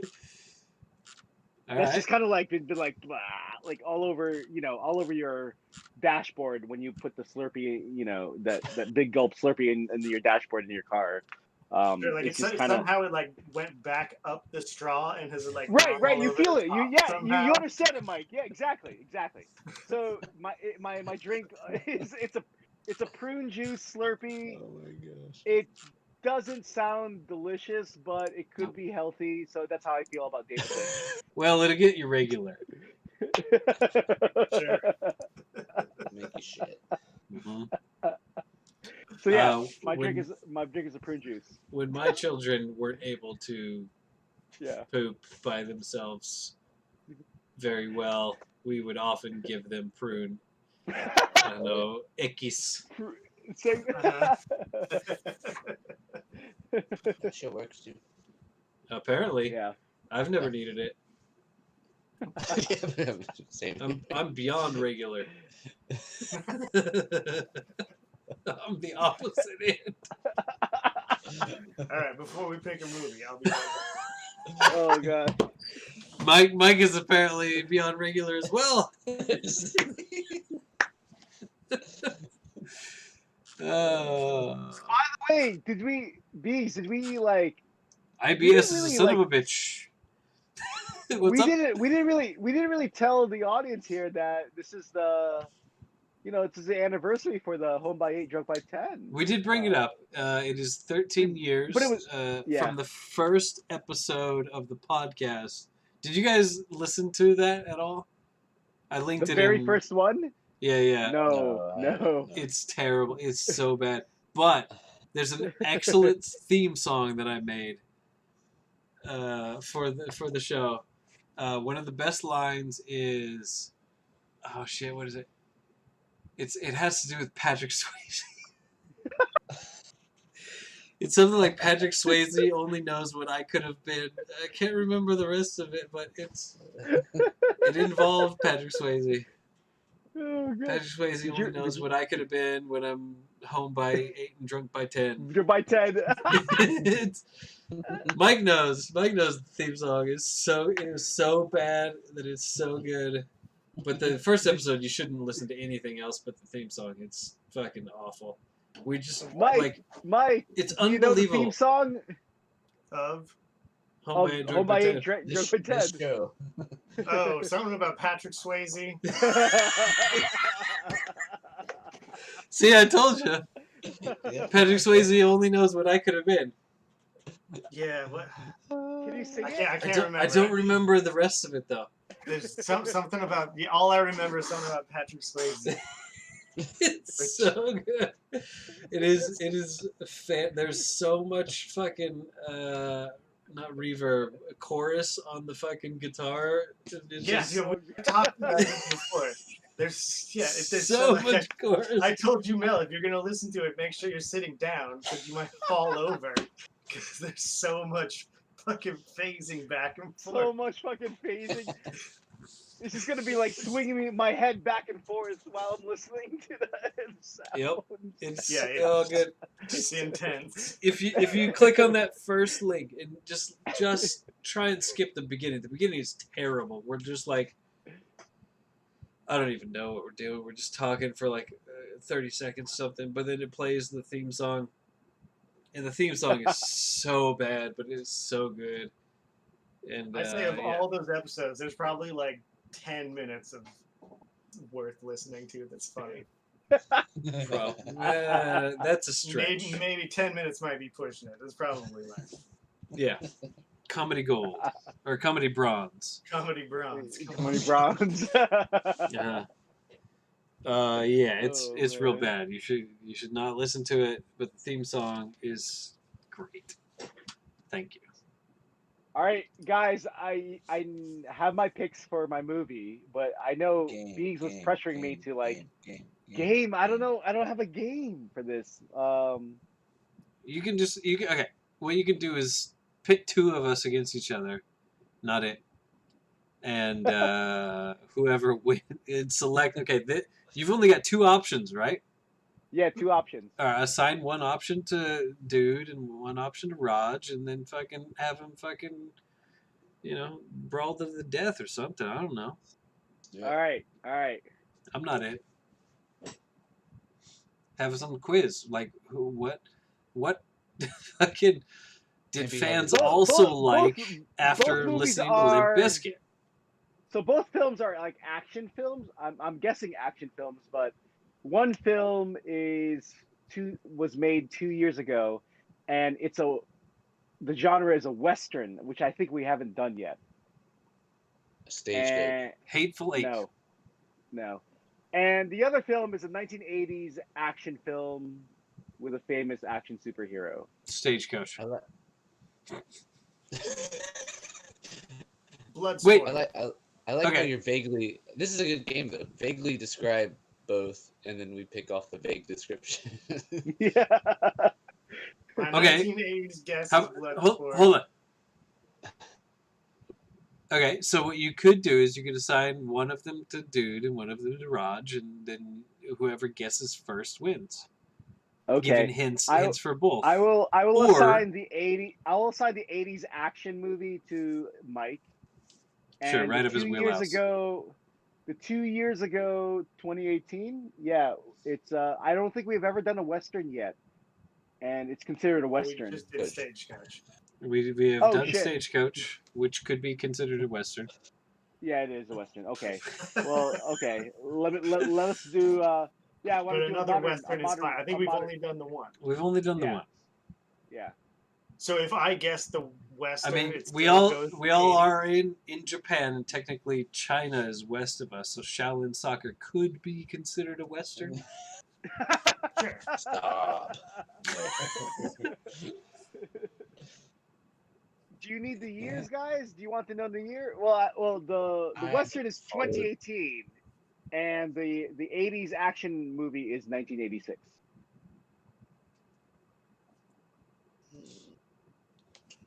A: All
B: That's
A: right.
B: just kind of like been like blah, like all over your dashboard when you put the Slurpee, that big gulp Slurpee in your dashboard in your car.
D: Sure, like
B: It's
D: it's
B: just kind of
D: somehow it like went back up the straw and has like
B: right,
D: gone
B: right.
D: all
B: You
D: over
B: feel
D: the
B: it.
D: top
B: You
D: somehow.
B: understand it, Mike. Yeah, exactly, exactly. So my drink is it's a prune juice Slurpee.
C: Oh my gosh.
B: It doesn't sound delicious, but it could
A: No.
B: be healthy. So that's how I feel about David
A: Well, it'll get you regular.
B: Lynch.
D: Sure.
C: Make you shit.
A: Mm-hmm.
B: So yeah, my
A: when,
B: drink is a prune juice.
A: when my children weren't able to
B: Yeah.
A: poop by themselves very well, we would often give them prune. I don't know, ickies.
B: So-
D: Uh-huh.
C: That shit works too.
A: Apparently,
B: yeah.
A: I've never needed it.
C: Yeah, same.
A: I'm beyond regular. I'm the opposite end.
D: All right, before we pick a movie, I'll be right
B: Oh god.
A: Mike is apparently beyond regular as well.
B: Hey, did we like?
A: IBS is a
B: really,
A: son of
B: like-
A: a bitch. What's up?
B: We didn't really tell the audience here that this is it's the anniversary for the Home by 8, Drunk by 10.
A: We did bring it up. It is 13 years
B: but it was- yeah.
A: from the first episode of the podcast. Did you guys listen to that at all? I linked
B: The
A: it
B: very
A: in.
B: first one?
A: Yeah.
B: No.
A: It's terrible. It's so bad. But there's an excellent theme song that I made for the show. One of the best lines is, oh shit, what is it? It has to do with Patrick Swayze. It's something like Patrick Swayze only knows what I could have been. I can't remember the rest of it, but it involved Patrick Swayze.
B: Oh god.
A: Patrick Swayze only knows what I could have been when I'm home by 8 and drunk by 10.
B: Drunk by 10.
A: Mike knows. Mike knows the theme song. It was so bad that it's so good. But the first episode, you shouldn't listen to anything else but the theme song. It's fucking awful. We just
B: Mike,
A: it's
B: do you know the
A: unbelievable.
B: theme song
D: of.
A: Home
B: of
A: by
B: Home by 8,
A: 10.
B: Drunk
C: This,
B: by
C: this
B: 10?
C: show.
D: Oh, something about Patrick Swayze.
A: See, I told you.
C: Yeah.
A: Patrick Swayze only knows what I could have been.
D: Yeah, what?
B: Can you sing
D: I
B: it?
D: can't remember.
A: I don't remember the rest of it though.
D: There's something about all I remember is something about Patrick Swayze.
A: It's so good. It is. There's so much fucking not reverb, chorus on the fucking guitar. It's
D: Yes,
A: just
D: we talked about this before. There's
A: so much chorus.
D: I told you, Mel, if you're gonna listen to it, make sure you're sitting down because you might fall over. Because there's so much fucking phasing back and forth.
B: So much fucking phasing. It's just gonna be like swinging my head back and forth while I'm listening to the sound.
A: Yep. It's
D: Yeah.
A: oh good.
D: It's intense.
A: If you click on that first link and just try and skip the beginning. The beginning is terrible. We're just like, I don't even know what we're doing. We're just talking for like 30 seconds something, but then it plays the theme song, and the theme song is so bad, but it is so good. And
D: I say of
A: yeah.
D: all those episodes, there's probably like 10 minutes of worth listening to that's funny.
A: That's a stretch.
D: Maybe 10 minutes might be pushing it. It's probably less.
A: Yeah, comedy gold or comedy bronze.
D: Comedy bronze.
B: Comedy bronze.
A: Yeah. Yeah, it's real
B: man.
A: bad. You should not listen to it. But the theme song is great. Thank you.
B: All right, guys, I have my picks for my movie, but I know Beings was pressuring me to like game. I don't know. I don't have a game for this.
A: You can okay. What you can do is pit two of us against each other, not it, and whoever wins and select. Okay, you've only got two options, right?
B: Yeah, two options.
A: Assign one option to Dude and one option to Raj, and then fucking have him fucking, brawl to the death or something. I don't know.
C: Yeah.
B: All right.
A: I'm not it. Have some quiz like what fucking did
C: Maybe
A: fans
C: both-
A: also like
B: both
A: after
B: movies
A: listening to Limp
B: are-
A: Bizkit?
B: So both films are like action films. I'm guessing action films, but one film was made 2 years ago, and the genre is a western, which I think we haven't done yet.
C: Stagecoach.
B: And
A: Hateful Eight.
B: no. And the other film is a 1980s action film with a famous action superhero.
A: Stagecoach.
C: I like.
D: Bloodsport.
A: Wait.
C: I like how
A: Okay.
C: you're vaguely. This is a good game though. Vaguely describe both, and then we pick off the vague description.
B: Yeah.
D: My
A: Okay.
D: 1980s guess is
A: Hold
D: Bloodsport.
A: on. Okay, so what you could do is you could assign one of them to Dude and one of them to Raj, and then whoever guesses first wins. Giving
B: Okay.
A: hints
B: I-
A: for both.
B: I will
A: Or-
B: assign the 80s action movie to Mike.
A: Sure,
B: And
A: right
B: the
A: up his
B: 2
A: wheelhouse.
B: years ago, 2018, yeah, it's I don't think we've ever done a western yet, and it's considered a
D: We
B: western.
D: just did Stagecoach.
A: We have
B: Oh,
A: done
B: shit.
A: Stagecoach, which could be considered a western.
B: Yeah, it is a western. Okay, well, okay, let us do. Yeah, I want
D: But
B: to do
D: another
B: a modern,
D: Western
B: a
D: is
B: modern,
D: fine. I think
B: a
D: we've
B: modern-
D: only done the one.
A: We've only done the
B: Yeah.
A: one.
B: Yeah.
D: So if I guess the Western,
A: I mean,
D: it
A: we
D: still
A: all
D: goes
A: are
D: 80s.
A: in Japan, and technically China is west of us, so Shaolin Soccer could be considered a western.
D: Sure.
C: Stop.
B: Do you need the years, guys? Do you want to know the year? Well, the
C: I
B: western is
C: followed.
B: 2018, and the 80s action movie is 1986.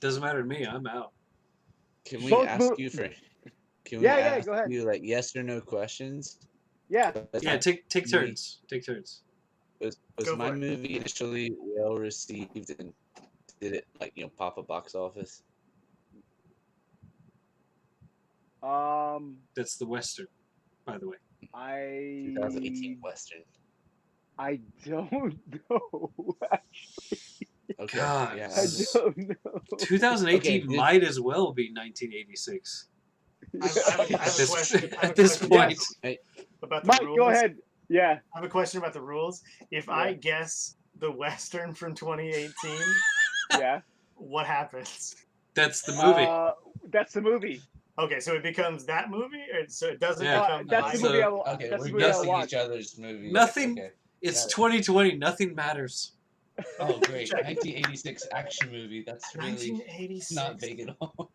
A: Doesn't matter to me. I'm out.
C: Can we
B: Both
C: ask you for? Can we
B: Yeah,
C: ask
B: go ahead.
C: you like yes or no questions?
B: Yeah.
A: Yeah, take turns. Take turns.
C: Was
D: Go
C: my
D: for it.
C: movie initially well received, and did it pop a box office?
A: That's the western, by the way.
C: 2018 Western.
B: I don't know.
C: Okay.
A: God.
C: Yeah.
B: I don't know.
A: 2018
C: Okay, did-
A: might as well be 1986.
D: I have a
A: At this,
D: question. I have a
A: at this
D: question
A: point,
D: about the
B: Mike,
D: rules.
B: go ahead. Yeah.
D: I have a question about the rules. If I
B: Yeah.
D: guess the Western from 2018,
B: Yeah.
D: what happens?
A: that's the movie.
B: That's the movie.
D: Okay, so it becomes that movie, or so it doesn't
A: Yeah.
D: become
B: That's the
A: So-
B: movie I will.
C: Okay,
B: That's
C: we're
B: the movie I will
C: guessing
B: watch.
C: each other's movies.
A: Nothing-
C: Okay.
A: It's
C: got it.
A: 2020. Nothing matters.
C: Oh, great. 1986 action movie. That's really
D: 1986.
C: not big at all.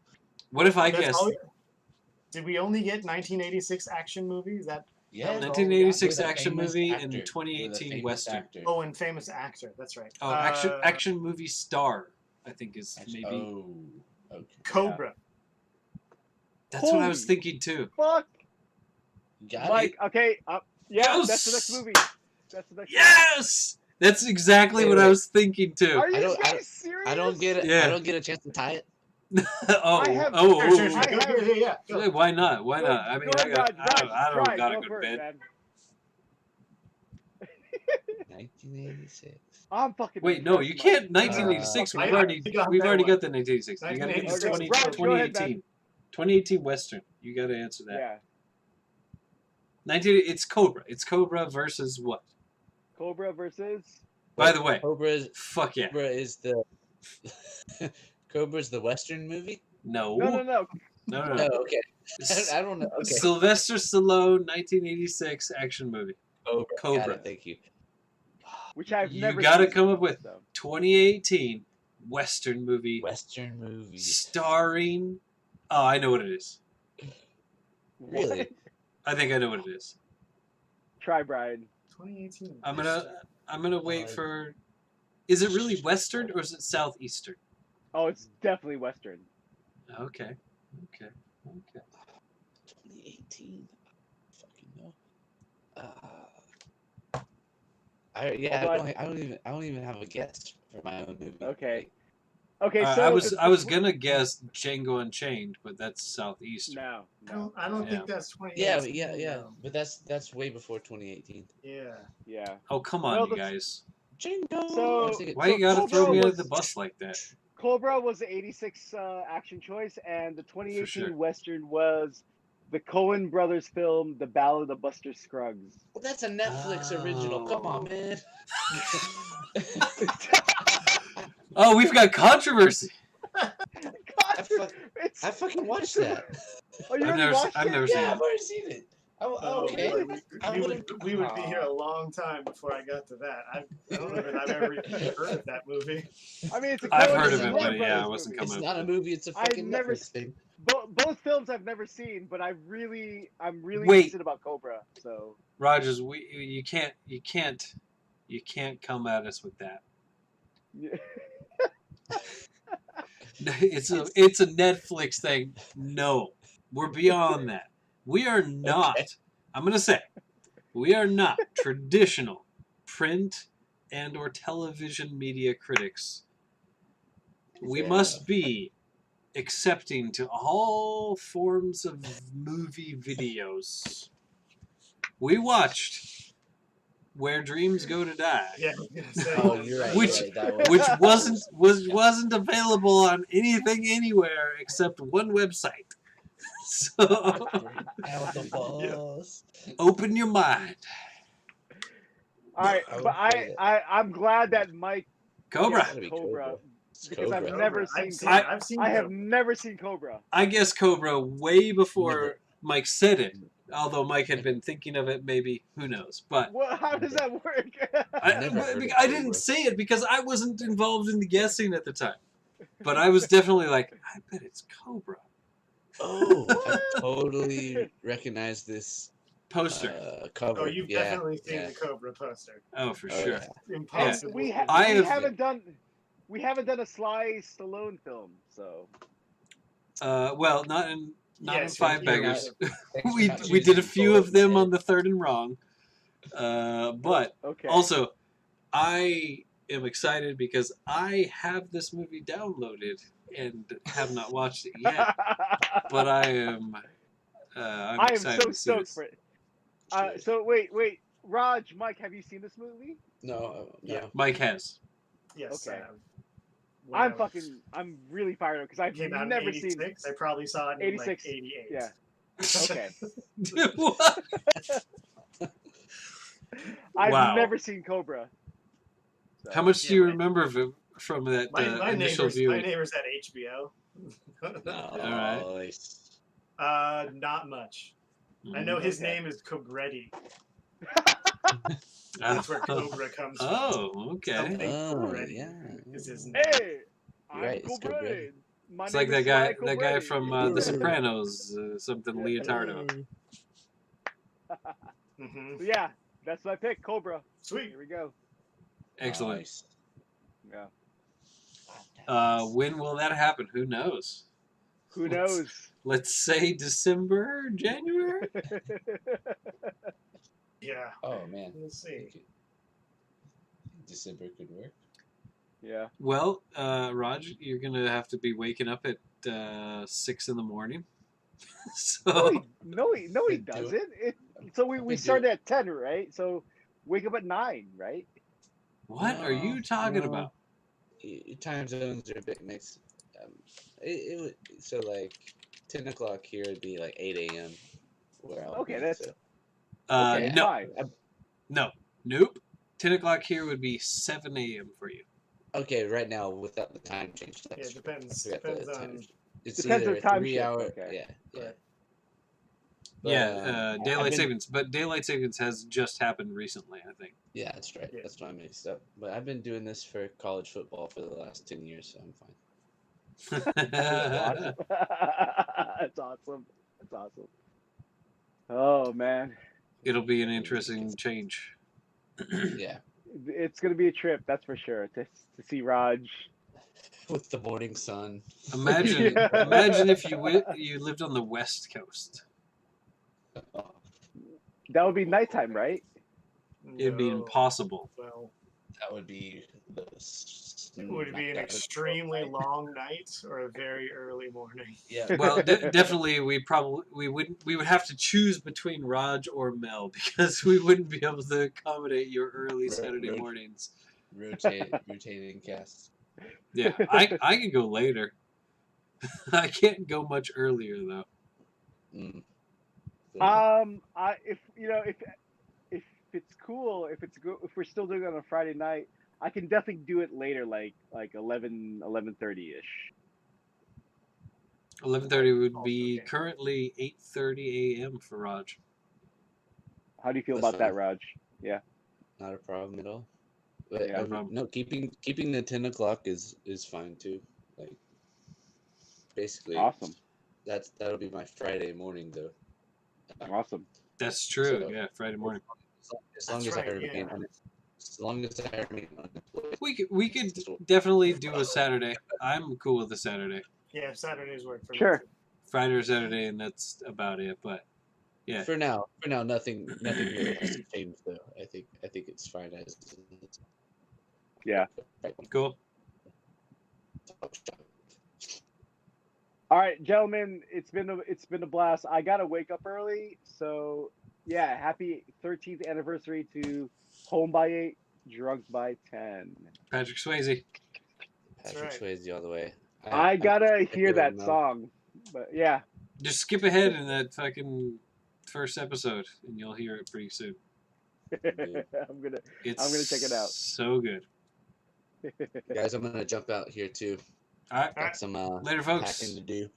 A: What if I
D: That's
A: guess
D: all did we only get 1986 action movies? That
C: Yeah.
A: 1986
C: with a
A: action
C: famous
A: movie
C: actor,
A: and
C: with a
A: 2018
C: famous
A: western?
C: actor.
D: oh, and famous actor. That's right.
A: Oh, action movie star. I think is maybe.
C: Oh, okay.
D: Cobra.
A: That's what I was
B: Holy
A: thinking too.
B: Fuck.
C: Got
B: Mike. Okay. Yeah.
A: Yes!
B: That's the next movie. That's the next.
A: Yes. That's exactly
C: Wait,
A: what I
C: wait.
A: was thinking too.
B: Are you
C: don't- I
B: guys serious?
C: I don't get it.
A: Yeah.
C: I don't get a chance to tie it.
A: Oh,
B: I have-
A: oh,
D: Sure,
A: oh,
D: sure, sure.
B: I
D: Go,
B: have-
D: yeah. Go.
A: Yeah, why not? Why
B: Go-
A: not? I mean,
B: go ahead, Raj.
A: I don't
B: Try.
A: got a
B: Go
A: good
B: for it,
A: bid.
B: man.
C: 1986.
B: I'm fucking.
A: Wait, no,
B: impressed,
A: you
B: Mike.
A: can't. 1986.
D: I
A: We've already
D: got
A: we've
D: that
A: already
D: one.
A: got the 1986. You got to give us
D: 1986.
A: 20,
B: Raj, go ahead, man.
A: 2018. 2018 Western. You got to answer that.
B: Yeah,
A: 19. It's Cobra. It's Cobra versus what?
B: Cobra versus.
A: By the way,
C: Cobra's
A: fuck yeah.
C: Cobra is the Cobra's the Western movie.
A: No.
B: No.
A: No.
C: Oh, okay. I don't know. Okay.
A: Sylvester Stallone, 1986 action movie.
C: Cobra.
A: Cobra.
C: Got it, thank you.
B: Which I've
A: You
B: never.
A: gotta
B: seen,
A: come up with
B: so.
A: 2018 Western movie
C: Western movie.
A: starring. Oh, I know what it is.
C: Really?
B: What?
A: I think I know what it is.
B: Try, Brian.
D: 2018.
A: I'm gonna wait for. Is it really Western or is it Southeastern?
B: Oh, it's definitely Western.
A: Okay.
C: 2018. Fucking know. I
B: Hold
C: don't even have a guess for my own movie.
B: Okay. Okay, so
A: I was gonna guess Django Unchained, but that's Southeastern.
B: No.
D: I don't
A: Yeah.
D: think that's 2018.
C: Yeah. But that's way before 2018.
D: Yeah.
A: Oh come on,
B: Well,
A: you
B: the-
A: guys!
C: Jingo.
B: So-
A: Why you gotta
B: Cobra
A: throw me under
B: was-
A: the bus like that?
B: Cobra was the 86 action choice, and the 2018
A: sure.
B: Western was the Coen brothers film, The Ballad of Buster Scruggs.
C: Well, that's a Netflix original. Come on, man.
A: Oh, we've got controversy.
B: It's-
C: I fucking watched that.
B: Oh, you
A: I've
B: already
A: never-
B: watched
A: I've
B: it?
A: never seen
C: Yeah,
A: it.
C: I've already seen it. Oh, okay.
D: We would be here a long time before I got to that. I don't know that I've ever even heard of that movie.
B: I mean, it's a
A: I've
B: Coen
A: heard of
B: Brothers
A: it, but yeah, I
B: movie.
A: wasn't
C: It's
A: coming
C: not
A: up
C: a
A: with it.
C: movie. It's a
B: I've
C: fucking
B: never
C: Netflix thing.
B: Both films I've never seen, but I'm really
A: Wait.
B: interested about Cobra. So
A: Rogers, you can't come at us with that. It's a Netflix thing. No, we're beyond that. We are not.
C: Okay.
A: I'm gonna say, we are not traditional print and/or television media critics. We
C: Fair
A: must
C: enough.
A: be accepting to all forms of movie videos. We watched Where Dreams Go to Die.
D: Yeah. I was gonna say,
C: Oh, you're right.
A: Which-
C: you're right, that
A: which wasn't available on anything anywhere except one website. So
C: Out the balls.
A: open your mind.
B: all right,
C: I would
B: but
C: say
B: I'm glad that Mike
A: Cobra.
C: Gotta be
B: Cobra.
C: It's
B: Because I've
C: Cobra.
B: never
D: I've
B: seen
D: I've seen
B: I have
D: Cobra.
B: never seen Cobra.
A: I guess Cobra way before
C: Never.
A: Mike said it. Although Mike had been thinking of it, maybe, who knows? But
B: What? How does that work?
C: Never heard of
A: I didn't
C: Cobra.
A: say it because I wasn't involved in the guessing at the time. But I was definitely like, I bet it's Cobra.
C: Oh, I totally recognize this
A: Poster.
C: cover.
D: Oh, you've
C: yeah,
D: definitely seen
C: yeah.
D: the Cobra poster.
A: Oh, for
C: Oh,
A: sure.
C: yeah.
D: Impossible.
B: we
A: I have-
B: haven't done a Sly Stallone film, so
A: Well, not in
D: Yes,
A: Five
D: you're
A: Beggars.
C: Thanks for
A: we
C: not
A: we did a
C: choosing
A: few
C: Thor
A: of them
C: instead.
A: on the Third and Wrong. But
B: okay.
A: also, I am excited because I have this movie downloaded and have not watched it yet. But I am. I'm
B: I am
A: excited
B: so
A: to see
B: stoked
A: this.
B: for it. So wait, Raj, Mike, have you seen this movie?
C: No.
D: Yeah.
A: Mike has.
D: Yes.
B: Okay.
D: When I was-
B: I'm really fired up because I've
D: Came out in
B: never seen.
D: 86. I probably saw it in
B: 86.
D: like 88.
B: Yeah. Okay.
A: What?
B: I've
A: Wow.
B: never seen Cobra. So-
A: How much do
D: Yeah,
A: you
D: my-
A: remember from that
D: My
A: initial
D: neighbors,
A: viewing?
D: at HBO.
A: Alright.
C: Nice.
D: Not much. I know his
B: Okay.
D: name is Cobretti.
A: Oh.
D: That's where Cobra comes from.
A: Oh, okay.
D: Something
C: Oh,
D: Cobretti
C: yeah.
D: is his name.
B: Hey, I'm
C: Right, it's
B: Cobra.
C: Cobretti.
B: My
A: It's
B: name
A: like
B: is
A: that
B: Sly
A: guy
B: Cobretti.
A: from The Sopranos, something Leotardo.
D: Hmm.
B: So yeah, that's my pick, Cobra.
D: Sweet.
B: Here we go.
A: Excellent.
C: Nice.
B: Yeah.
A: When will that happen? Who knows?
B: Who knows?
A: Let's say December, January.
D: Yeah.
C: Oh man.
D: Let's see.
C: December could work.
B: Yeah.
A: Well, Raj, you're gonna have to be waking up at 6 in the morning.
B: No,
A: So
B: he
C: Been doing-
B: doesn't. So we
C: been
B: started
C: doing-
B: at 10, right? So wake up at 9, right?
A: what are you talking about?
C: Time zones are a bit mixed. It would so like 10 o'clock here would be like 8 a.m. where I'll
B: Okay,
C: be.
B: that's
C: So
B: okay.
A: No,
B: Fine.
A: no, nope. 10 o'clock here would be 7 a.m. for you.
C: okay, right now without the time change.
D: Yeah,
C: That's
D: it depends.
C: I forgot the
D: Depends
C: time.
D: on.
C: It's
B: Depends on
C: either a
B: time
C: 3
B: shift,
C: hour.
B: okay.
C: Yeah.
D: Right.
C: But,
A: Yeah,
C: I've
A: daylight
C: been-
A: savings, but daylight savings has just happened recently, I think.
C: Yeah, that's right.
D: Yeah.
C: That's why I mixed up. But I've been doing this for college football for the last 10 years, so I'm fine.
B: That's awesome. That's awesome. That's awesome. Oh man,
A: It'll be an interesting change.
C: Yeah.
B: it's gonna be a trip, that's for sure. To see Raj.
C: With the morning sun.
A: Imagine,
B: Yeah.
A: imagine if you lived on the West Coast.
B: That would be nighttime, right?
A: It'd be
D: No.
A: impossible.
D: Well,
C: That would be the
D: would it be an
C: that would-
D: extremely long night or a very early morning?
C: Yeah.
A: Well, definitely, we would have to choose between Raj or Mel because we wouldn't be able to accommodate your early Saturday
C: Right.
A: mornings.
C: rotating casts.
A: Yeah, I could go later. I can't go much earlier though.
C: Mm.
B: If you know, if it's cool, if we're still doing it on a Friday night, I can definitely do it later, like 11:30 ish.
A: 11:30 would
D: Also
A: be
D: can.
A: currently 8:30 a.m. for Raj.
B: How do you feel
C: That's
B: about that,
C: fine.
B: Raj? Yeah.
C: Not a problem at all. But
B: Yeah.
A: No problem.
C: no, keeping the 10 o'clock is fine too. Like basically,
B: Awesome.
C: that'll be my Friday morning though.
B: Awesome.
A: That's true.
C: So-
A: Yeah, Friday morning.
C: As long
D: That's
C: as
D: right,
C: I remain
D: yeah.
C: as long as I remain unemployed.
A: We could definitely do a Saturday. I'm cool with a Saturday,
D: Yeah, Saturdays work for
B: Sure.
D: me. Too.
A: Friday or Saturday, and that's about it. But yeah,
C: For now, nothing really has to change though. I think it's fine as is.
B: Yeah.
A: cool.
B: All right, gentlemen, it's been a blast. I gotta wake up early, so yeah, happy 13th anniversary to Home by 8, Drunk by 10.
A: Patrick Swayze.
C: Patrick
D: right.
C: Swayze all the way.
B: I gotta hear
C: feel it
B: that
C: now.
B: song, but yeah,
A: Just skip ahead in that fucking first episode, and you'll hear it pretty soon.
B: I'm gonna
A: It's
B: check it out.
A: so good.
C: Guys, I'm gonna jump out here too.
A: All right,
D: All right.
C: Got some
A: later, folks.
C: packing to do.